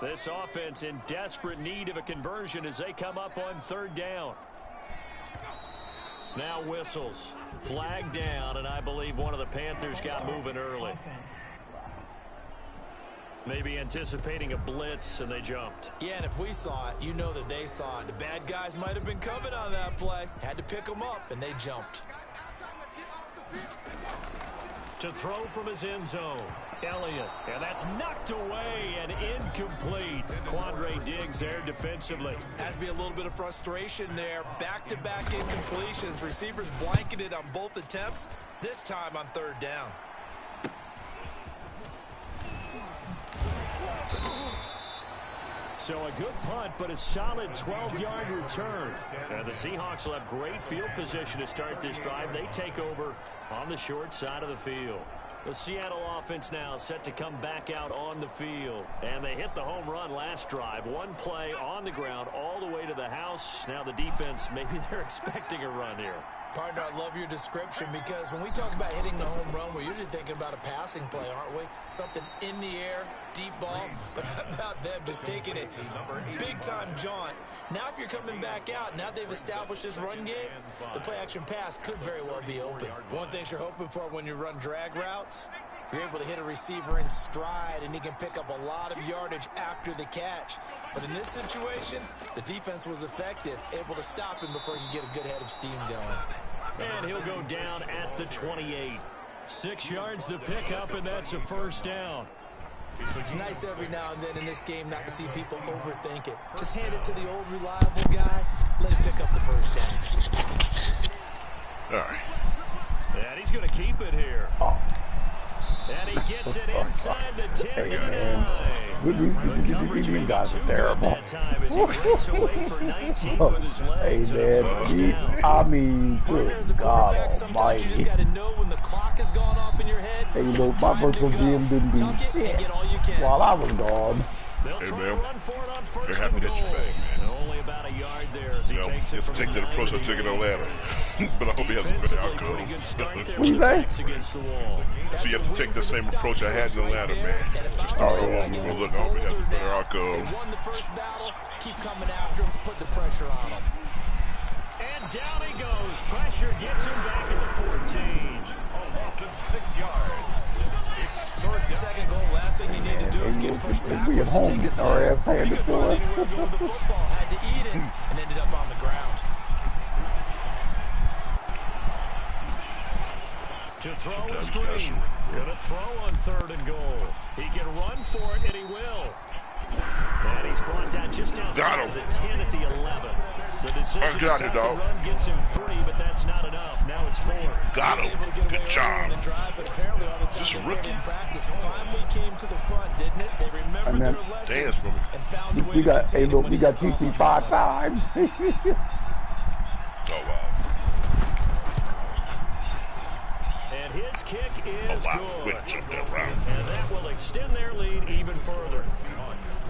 This offense in desperate need of a conversion as they come up on third down. Now whistles. Flag down, and I believe one of the Panthers got moving early. Maybe anticipating a blitz, and they jumped. Yeah, and if we saw it, you know that they saw it. The bad guys might have been coming on that play. Had to pick them up, and they jumped. To throw from his end zone, Elliott, and that's knocked away and incomplete. Quandre Diggs there defensively. Has to be a little bit of frustration there. Back-to-back incompletions. Receivers blanketed on both attempts, this time on third down. So a good punt, but a solid 12-yard return. And the Seahawks will have great field position to start this drive. They take over on the short side of the field. The Seattle offense now set to come back out on the field. And they hit the home run last drive. One play on the ground all the way to the house. Now the defense, maybe they're expecting a run here. Partner, I love your description because when we talk about hitting the home run, we're usually thinking about a passing play, aren't we? Something in the air, deep ball. But how about them just taking it big-time jaunt? Now if you're coming back out, now they've established this run game, the play-action pass could very well be open. One thing you're hoping for when you run drag routes, you're able to hit a receiver in stride, and he can pick up a lot of yardage after the catch. But in this situation, the defense was effective, able to stop him before he could get a good head of steam going. And he'll go down at the 28. 6 yards the pickup, and that's a first down. It's nice every now and then in this game not to see people overthink it. Just hand it to the old reliable guy, let him pick up the first down. All right. And he's going to keep it here. And he gets it inside the 10-yard line. You guys are terrible. Hey, man. I mean, good God almighty. You just got to know when the clock has gone off in your head. Hey, look, my virtual GM didn't do shit while I was gone. Hey, man, they're happy that you're back, man. Only about a yard there as he takes it from take that approach I took it on ladder. But I hope he has a better outcome. What you say? So you have to take the same approach I had in the ladder, man. Just to look, I hope he has a better outcome. They won the first battle, keep coming after him, put the pressure on him. And down he goes. Pressure gets him back at the 14. A loss of 6 yards. Second goal, last thing you need to do is get pushed back. We at home getting our ass handed to us. The football had to eat it and ended up on the ground. To throw a screen. Gonna throw on third and goal. He can run for it, and he will. And he's brought down just outside of the 10 at the 11. The decision to take the run gets him 3, but that's not enough. Now it's 4. Got him. Good job. Just a rookie. Practice finally came to the front, didn't it? They remembered their lessons and found a way we got, to hey, look, we got TT 5 times. Oh, wow. And his This kick is good. And that will extend their lead even further.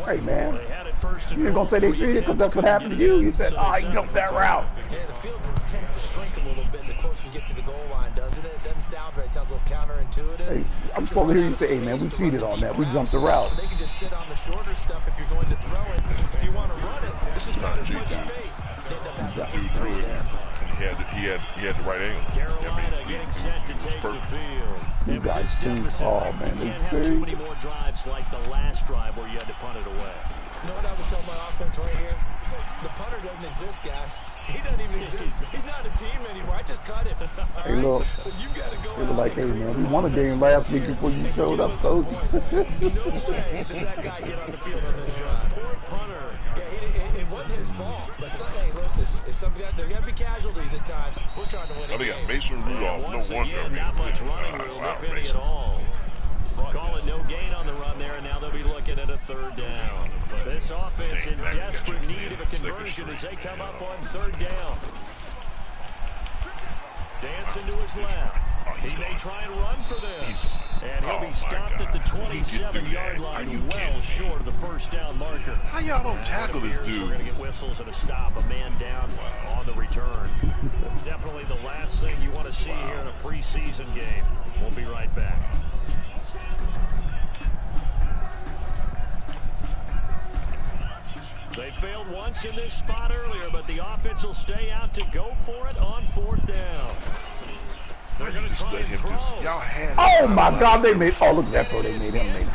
Hey, man. They had it first You ain't going to say they cheated because that's what happened to you. You said, he jumped that route. Yeah, the field tends to shrink a little bit the closer you get to the goal line, doesn't it? It doesn't sound right. It sounds a little counterintuitive. Hey, I'm supposed to hear you say, hey, man, we cheated on that. We jumped the route. So they can just sit on the shorter stuff if you're going to throw it. If you want to run it, it's just not as much space. They end up having 2-3 there. He had the right angle. Carolina getting set to take the field. These guys too. Oh, man, you can't have too many more drives like the last drive where you had to punt it away. You know what I would tell my offense right here? The punter doesn't exist, guys. He doesn't even exist. He's not a team anymore. I just cut him. Hey, look. So you got to go they were like, hey, man, we won a game last week before you showed up, coach. No way does that guy get on the field on this drive. Poor punter. Yeah, it wasn't his fault. But hey, listen, if there got to be casualties at times, we're trying to win a game. They got Mason Rudolph. No wonder. Not much running room, if any at all. Call it no gain on the run there, and now they'll be looking at a third down. This offense in desperate need of a conversion as they come up on third down. Dancing to his left. He may try and run for this. And he'll be stopped at the 27-yard line, well short of the first down marker. How y'all don't tackle this dude? We're going to get whistles and a stop, a man down on the return. Definitely the last thing you want to see here in a preseason game. We'll be right back. They failed once in this spot earlier, but the offense will stay out to go for it on fourth down. They're going to try and throw. Oh, my God, they made... Oh, look, that's what they made him make.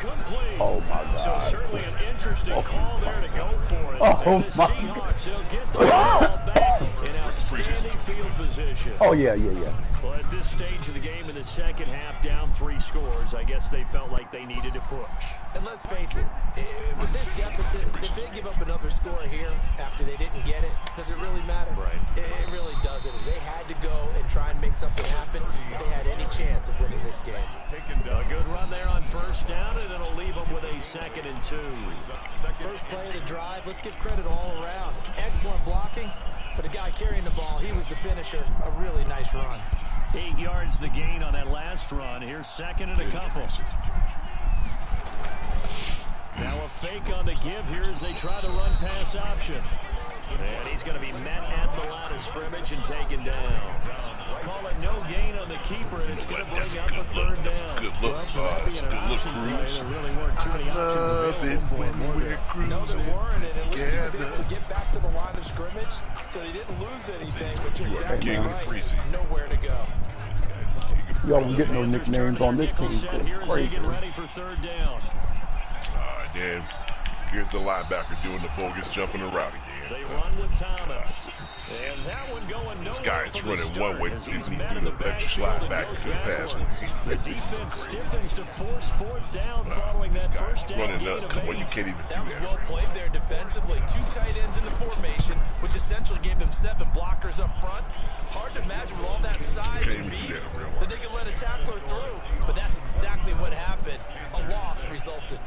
Oh, my God. So certainly an interesting call there to go for it. Oh, and the my Seahawks, they'll get the ball back in outstanding field position. Oh, yeah. Well, at this stage of the game in the second half, down 3 scores, I guess they felt like they needed to push. And let's face it, with this deficit, if they give up another score here after they didn't get it, does it really matter? Right. It really doesn't. They had to go and try and make something happen if they had any chance of winning this game. A good run there on first down, and it'll leave them with a 2nd and 2. First play of the drive, let's give credit all around. Excellent blocking, but the guy carrying the ball, he was the finisher. A really nice run. 8 yards the gain on that last run. Here's 2nd and a couple. Now a fake on the give here as they try the run pass option. And he's going to be met at the line of scrimmage and taken down. Call it no gain on the keeper, and it's going to bring up a third down. Good look, There really weren't too many options available for him, were there? No, there weren't, and at least he was able to get back to the line of scrimmage, so he didn't lose anything, but you're exactly right. Nowhere to go. Y'all don't get no nicknames on this team. Crazy. Get ready for third down. Then here's the linebacker doing the bogus jumping the route again. They run with Thomas. And that one going nowhere. This guy is running one way, he's he's doing the extra slide back to the pass. The defense stiffens to force fourth down following that first down Running gain up, of come on, 8. you can't even do That was that. well played there defensively. 2 tight ends in the formation, which essentially gave them 7 blockers up front. Hard to imagine with all that size and beef that they could let a tackler through. But that's exactly what happened. A loss resulted.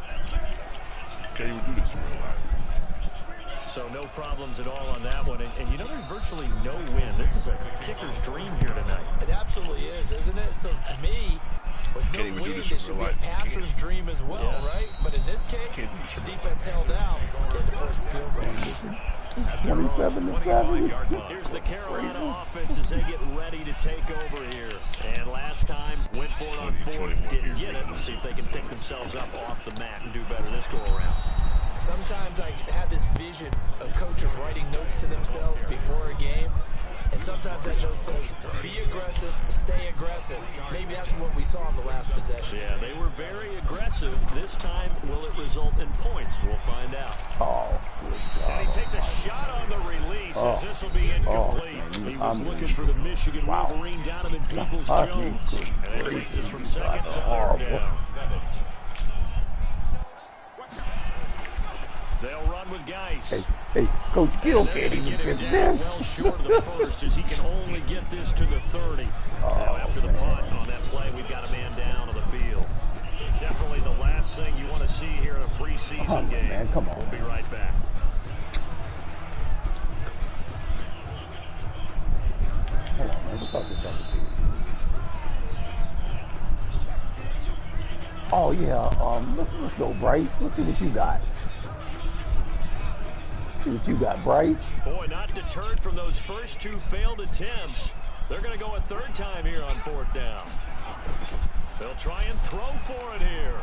Can't even do this in real life. So no problems at all on that one. And you know, there's virtually no win. This is a kicker's dream here tonight. It absolutely is, isn't it? So to me, with no win, it should be a passer's dream as well, right? But in this case, the defense held out and forced the field goal. 27-7. Here's the Carolina offense as they get ready to take over here. And last time, went for it on 4th, didn't get it. Let's see if they can pick themselves up off the mat and do better this go-around. Sometimes I have this vision of coaches writing notes to themselves before a game. And sometimes that note says, be aggressive, stay aggressive. Maybe that's what we saw in the last possession. Yeah, they were very aggressive. This time, will it result in points? We'll find out. Oh, good God. And he takes a shot on the release as this will be incomplete. He was looking for the Michigan Wolverine Donovan Peoples-Jones. And that takes us from 2nd to 3rd down. They'll run with Geis. Hey, Coach Gill can't even catch this. Well short of the first as he can only get this to the 30. Now after the punt on that play, we've got a man down on the field. Definitely the last thing you want to see here in a preseason game. Man, come on. We'll be right back. Hold on, man. What the fuck is up with Oh yeah. Let's go, Bryce. Let's see what you got. See what you got, Bryce. Boy, not deterred from those first two failed attempts. They're going to go a third time here on fourth down. They'll try and throw for it here.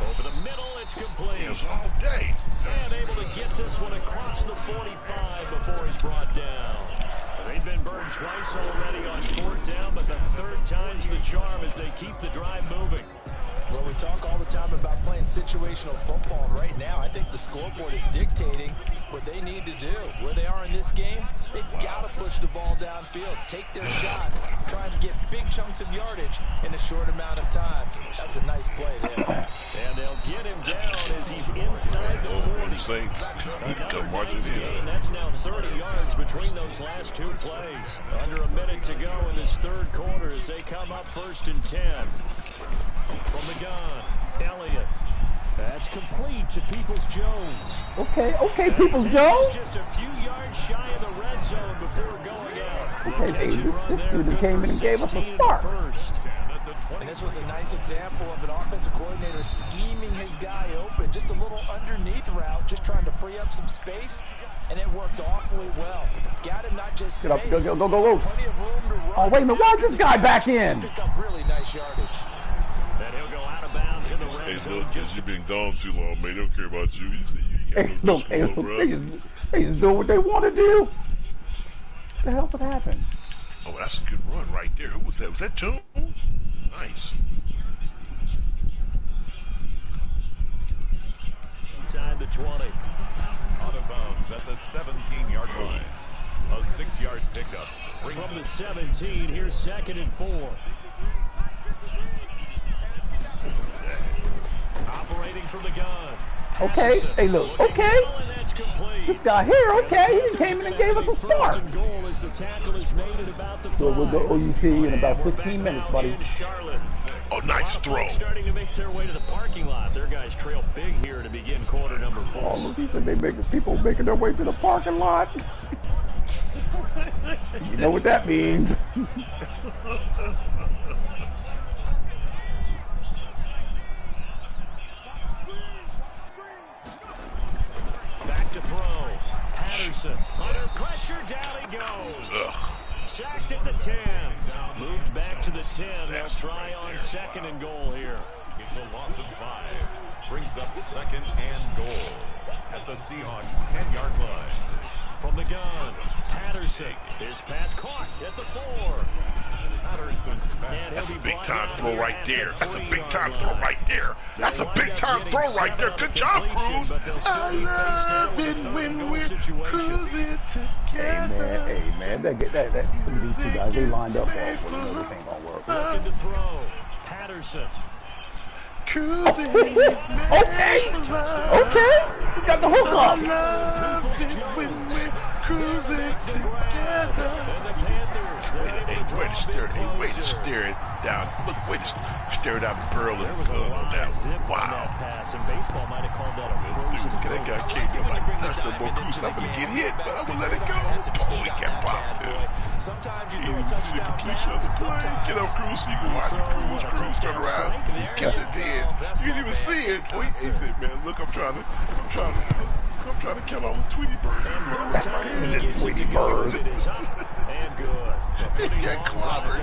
Over the middle, it's complete. It's all day. And able to get this one across the 45 before he's brought down. They've been burned twice already on fourth down, but the third time's the charm as they keep the drive moving. Well, we talk all the time about playing situational football, and right now I think the scoreboard is dictating what they need to do. Where they are in this game, they've got to push the ball downfield, take their shots, trying to get big chunks of yardage in a short amount of time. That's a nice play there. And they'll get him down as he's inside the 40. Saints. Another nice gain. That's now 30 yards between those last two plays. Under a minute to go in this third quarter as they come up 1st and 10. From the gun, Elliott. That's complete to Peoples-Jones. Okay, Peoples-Jones. Just a few yards shy of the red zone before going out. Okay, hey, this dude came in and gave us a spark. And this was a nice example of an offensive coordinator scheming his guy open. Just a little underneath route, just trying to free up some space. And it worked awfully well. Got him not just space, Get up, go. plenty of room to run. Oh, wait a minute, why is this guy back in? Pick up really nice yardage. And he'll go out of bounds in the red zone. You've been gone too long, man. They don't care about you. You see, you Hey, look, they just doing what they want to do. What the hell would happen? Oh, that's a good run right there. Who was that? Was that Tune? Nice. Inside the 20. Out of bounds at the 17-yard line. A 6-yard pickup. From the 17, here's 2nd and 4. Operating from the gun. Okay, hey, look, okay. This guy here, okay, he came in and gave us a spark. We'll go OUT in about 15 minutes, buddy. Oh, nice throw. Starting to make their way to the parking lot. Their guys trail big here to begin quarter number 4. Oh, look, he said people making their way to the parking lot. You know what that means. Back to throw. Patterson under pressure, down he goes. Sacked at the 10. Moved back to the 10. They'll try on 2nd and goal here. It's a loss of 5. Brings up 2nd and goal at the Seahawks 10-yard line. From the gun, Patterson. His pass caught at the 4. Patterson's back. That's a big-time throw right there. That's a big-time throw right there. That's a big-time throw right there. Good job, Cruz. I love it when we're cruising together. Hey man, look at these two guys. They lined up all for you. This ain't gonna work. Looking to throw. Patterson. Cruising. Okay. We got the hook up. I love it when we're cruising together. Way to stare it down. Look, way to stare it down the barrel There was a lot of zip wow. on that pass, and baseball might have called that a frozen That guy came in like, that's no more Cruz. I'm going to get hit, but I'm going to let it go. Oh, he got popped, too. Sometimes you You throw a didn't see the touchdown completion of the pass, play. Get up, Cruz, so you can watch Cruz turn around. Catch it dead. You didn't even see it. Boy, he said, man, look, I'm trying to count all the Tweety birds. This time he gets it to go. It is up and good. He got clobbered.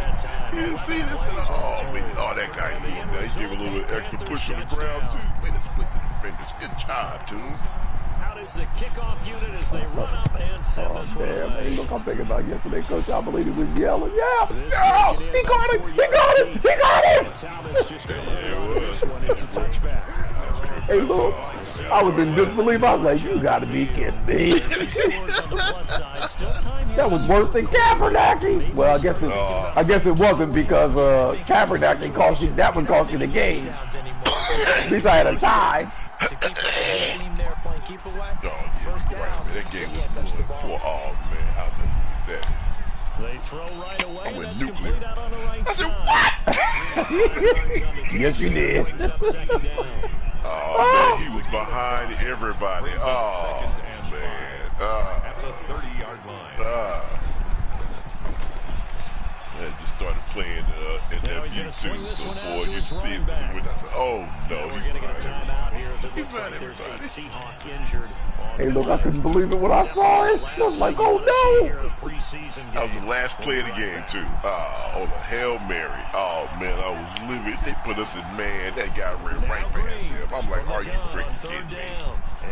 He didn't see this at all. Oh, that guy doing that. He gave a little extra push on the ground, too. Way to split the defenders. Good job, too. Out is the kickoff unit as they run up and send this one Damn, away. hey, look, I'm thinking about yesterday, Coach. I believe he was yelling. Yeah, This yeah, taken in he got about him. 4 He got him. yards He got him. And Thomas just going to this one. It's a touchback. Hey, look, I was in disbelief. I was like, you got to be kidding me. That was worse than Kaepernick. Well, I guess it wasn't because Kaepernick cost you. That one cost you the game. At least I had a tie. First down. That game was good. Oh, man, how that. They throw right away. I went That's nuclear. complete out on the right side. Yes, you did. Brings up 2nd down. Oh, man, he was behind everybody. Oh, man. At the 30-yard line. I just started playing And that view too, so boy, you see it when I said, oh no, we're going to get a timeout here as it looks like there's a Seahawk injured. Hey, look, I couldn't believe it when I saw it. I was like, oh no. That was the last play of the game too. On a Hail Mary. Oh man, I was livid. They put us in man. That guy ran right past him. I'm like, are you freaking kidding me?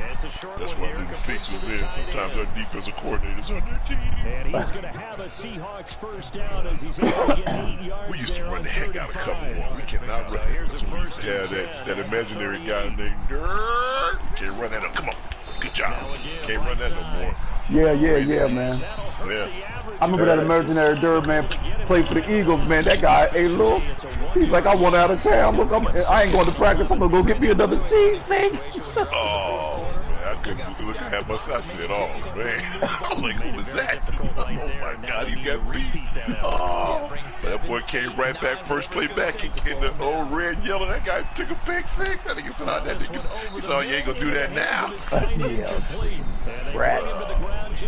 That's why the fix was in. Sometimes our defensive coordinators on their team. And he's going to have a Seahawks first down as he's able to get 8 yards. We used to run the heck out of cover one. We cannot run it. So we used to have that imaginary guy named Nerd. Can't run that up. Come on. Good job. Can't run that no more. Yeah, man. Yeah. I remember that imaginary Durd man played for the Eagles, man. That guy, hey, look, he's like, I want out of town. Look, I ain't going to practice. I'm going to go get me another cheese thing. Oh, man, I couldn't look at my side. I said, oh, man. I was like, who was that? Oh, my God, you got beat. Oh, that boy came right back, first play back in the old red, yellow. That guy took a pick six. I think he said, oh, that nigga. He said, oh, you ain't going to do that now. Right.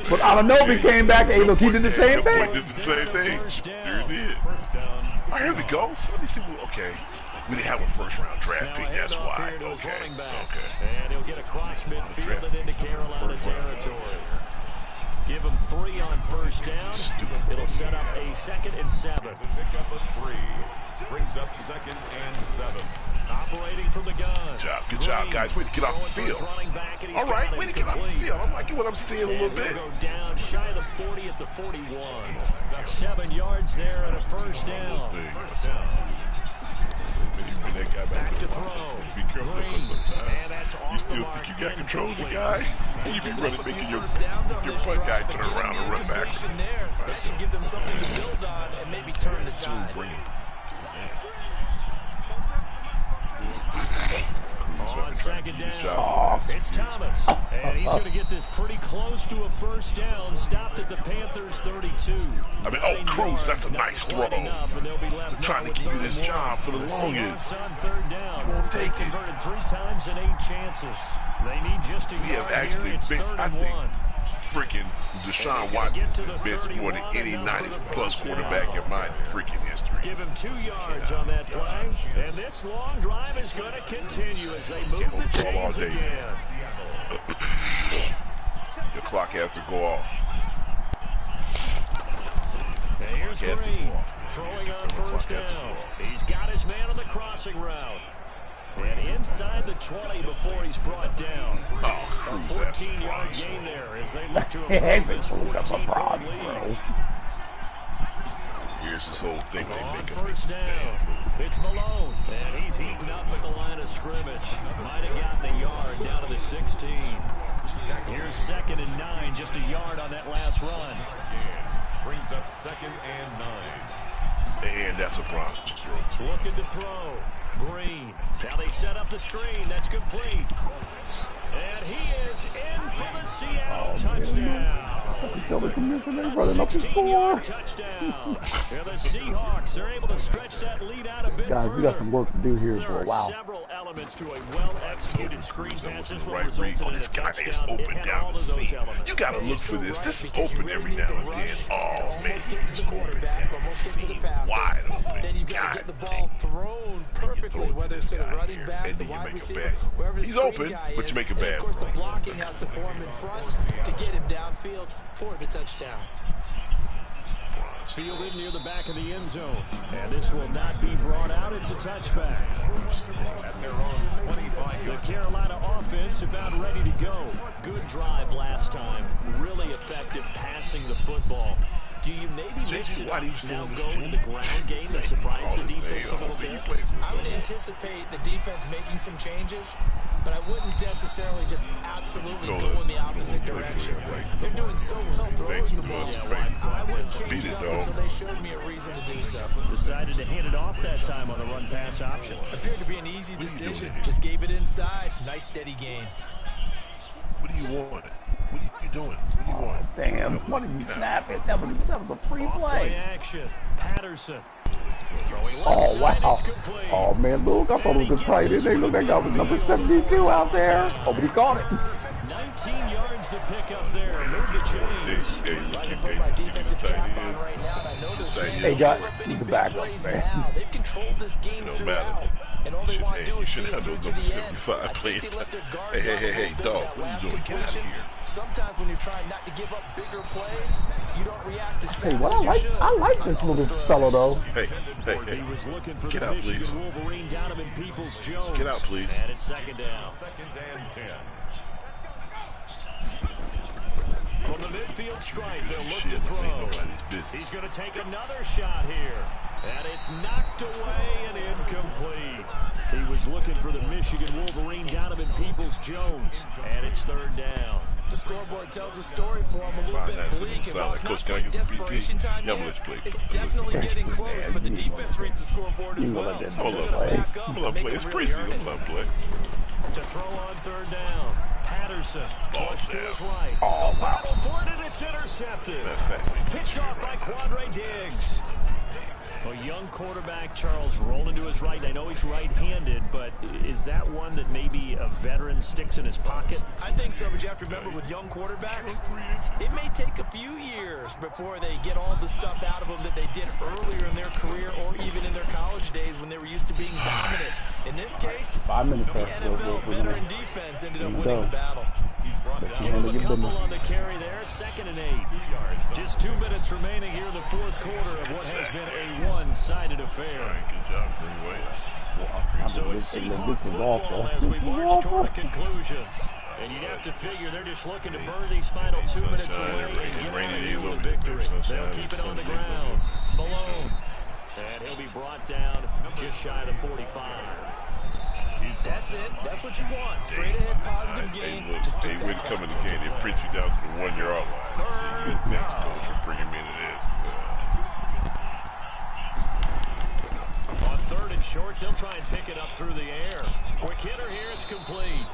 But Alanobi came back. Hey, look, he did the same thing. He did the same thing. Sure did. All right, here we go. So let me see. Okay. We didn't have a first-round draft pick. That's why. Okay. And he'll get across midfield and into Carolina territory. Give him 3 on first down. It'll set up a 2nd and 7. Pick up a 3. Brings up 2nd and 7. Operating from the gun. Good job, guys. Way to get off the field. All right, way to get off the field. I'm liking what I'm seeing a little bit. Go down shy of the 40 at the 41. 7 yards there and a first down. Back to throw. Be careful because sometimes you still think you got control of the guy. And you be running, making your front guy turn around and run back. That should give them something to build on and maybe turn the tide. On 2nd down, it's Thomas, and he's going to get this pretty close to a first down, stopped at the Panthers 32. I mean, oh, Cruz, that's a nice throw. Trying to give you this job for the longest. On 3rd down, won't take it. Converted 3 times in 8 chances. They need just a yard. We have actually been, I think, freaking Deshaun Watson bench more than any 90-plus quarterback in my freaking history. Give him 2 yards on that play. And this long drive is going to continue as they move the chains again. Your clock has to go off. And here's Green throwing on first down. He's got his man on the crossing route. And inside the 20 before he's brought down. Oh, a 14-yard gain there as they look to improve his 14-point lead. Here's this whole thing they make. First down, it's Malone, and he's heating up at the line of scrimmage. Might have gotten a yard down to the 16. Here's 2nd and 9, just a yard on that last run. Brings up 2nd and 9. And that's a Bronx. Looking to throw. Green. Now they set up the screen. That's complete. And he is in for the Seattle touchdown. Running up the score. Touchdown. And the Seahawks are able to stretch that lead out a bit Guys, further. we got some work to do here for a while. Several elements to a well-executed screen pass. This will right result in this a guy is touchdown. open down the seam. You got to look for this. This is open every now and then. Oh, man. Almost get to the quarterback, almost get to the passer. Wide open. Then you've got to get the ball thrown perfectly, whether it's to the running back, the wide receiver, wherever the screen guy is. But you make a bad. And of course, the blocking has to form in front to get him downfield for the touchdown. Fielded near the back of the end zone. And this will not be brought out. It's a touchback. At their own 25. The Carolina offense about ready to go. Good drive last time. Really effective passing the football. Do you maybe mix it up, now go to the ground game to surprise the defense a little bit? I would anticipate the defense making some changes, but I wouldn't necessarily just absolutely go in the opposite direction. They're doing so well throwing the ball. I wouldn't change it up until they showed me a reason to do so. Decided to hand it off that time on the run-pass option. Appeared to be an easy decision. Just gave it inside. Nice steady gain. What do you want? What are you doing? What do you want? Damn, why did you snap it? That was a free play. Action. Patterson. Oh, wow. Oh, man, look, I thought it was a tight end. Hey, look, that guy was number 72 out there. Oh, but he caught it. 18 yards to pick up there. Move the chains. I can put my defensive cap on right now, and I know they're saying hey, got the backups, man. They've controlled this game throughout. And all they want to do is see it through to the end. I think they let their guard hey, dog, what are you doing? Get out of here. Sometimes when you're trying not to give up bigger plays, you don't react as fast as you should. I like this little fellow, though. Hey. He was looking for Get the out, Michigan please. Wolverine, Donovan Peoples-Jones. Get out, please. And it's second down. Second and 10. From the midfield stripe, they'll look to throw. He's going to take another shot here. And it's knocked away and incomplete. He was looking for the Michigan Wolverine, Donovan Peoples-Jones. And it's third down. The scoreboard tells a story for him a little bit bleak, and while it's not quite desperation time yet, it's definitely getting close, but the defense reads the scoreboard as well. I'm gonna love play. It's Priestley. I'm gonna love play. To throw on third down. Patterson, flush to his right. Oh, wow. Battle for it, and it's intercepted. Picked off by Quandre Diggs. A young quarterback, Charles, rolling to his right. I know he's right-handed, but is that one that maybe a veteran sticks in his pocket? I think so, but you have to remember with young quarterbacks, it may take a few years before they get all the stuff out of them that they did earlier in their career or even in their college days when they were used to being dominant. In this case, 5 minutes the left. NFL veteran defense ended up winning the battle. Give him a couple on the carry there, 2nd and 8. Just 2 minutes remaining here in the fourth quarter of what has been a one-sided affair. Good job, Greenway. So it's Seahawks football as we march toward a conclusion. And you'd have to figure they're just looking to burn these final 2 minutes away and get away with a victory. They'll keep it on the ground. Malone. And he'll be brought down just shy of the 45. That's it. That's what you want. Straight ahead, positive game. Just they get wouldn't that come in the clock game. They print you down to the 1 yard line. Use next coach for bringing me to this. On third and short, they'll try and pick it up through the air. Quick hitter here, it's complete.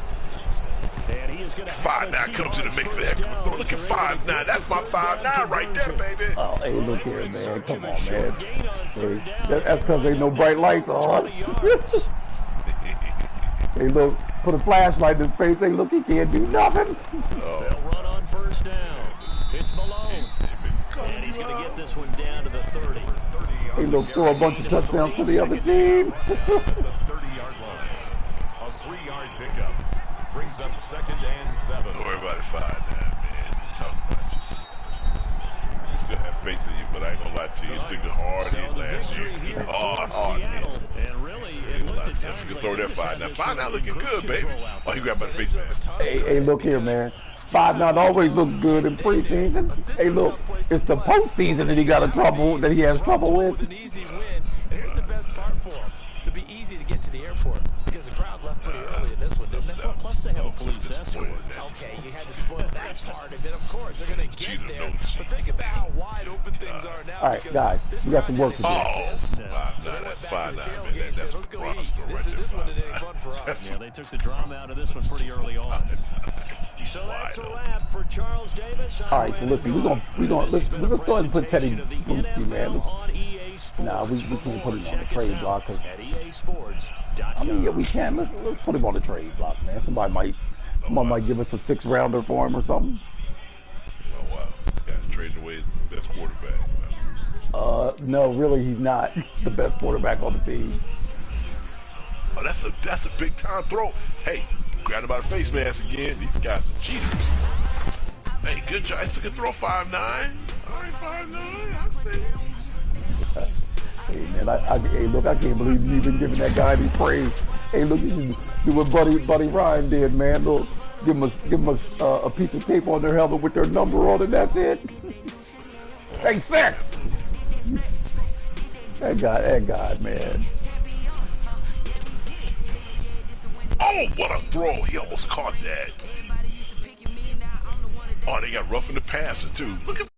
And he is going to have 5'9" comes in the mix there. Look at 5'9". That's my 5'9" right there, baby. Oh, hey, look here, man. Come on, man. Hey, that's because ain't no bright lights on. Hey, look, put a flashlight in his face. Hey, look, he can't do nothing. They'll run on first down. It's Malone. And he's going to get this one down to the 30. Hey, look, throw a bunch of touchdowns to the other team. The 30-yard line. A 3-yard pickup. Brings up 2nd and 7. Don't worry about it, 5'9", man. Talk about you. We still have faith in you, but I ain't gonna lie to you. It took it hard in last year. Hard, man. And really, it looked at times You can like throw that 5'9". 5'9" looking good, baby. Oh, he grabbed by the face, man. Hey, look here, man. 5'9" always looks good in preseason. Hey, look, it's the postseason that he has trouble with. An easy win. And here's the best part for him. It'd be easy to get to the airport because the crowd left pretty early in this one, didn't it? Well, plus they have a police escort. Okay, you had to spoil that part of it. Of course, they're going to get there. But think about how wide open things are now. All right, guys, we got some work to do. Oh, So they went back to the tailgate and said, let's go eat. This one didn't fun for us. Yeah, they took the drama out of this one pretty early on. So that's a wrap for Charles Davis. All right, so listen, let's go ahead and put Teddy Bruschi, man. Nah, we can't put him on the trade block. I mean, yeah, we can. Let's put him on the trade block, man. Somebody might give us a 6th rounder for him or something. Oh wow, got to trade away his best quarterback. No, really, he's not the best quarterback on the team. Oh, that's a big time throw. Hey, grabbed him by the face mask again. These guys are cheaters. Hey, good job. It's a good throw, 5'9". All right, 5'9". I see. Hey man, hey look, I can't believe you even giving that guy any praise. Hey look, you should do what Buddy Ryan did, man. Look, give him a piece of tape on their helmet with their number on it. That's it. Hey, 6. That guy, man. Oh, what a throw! He almost caught that. Oh, they got roughing the passer too. Look at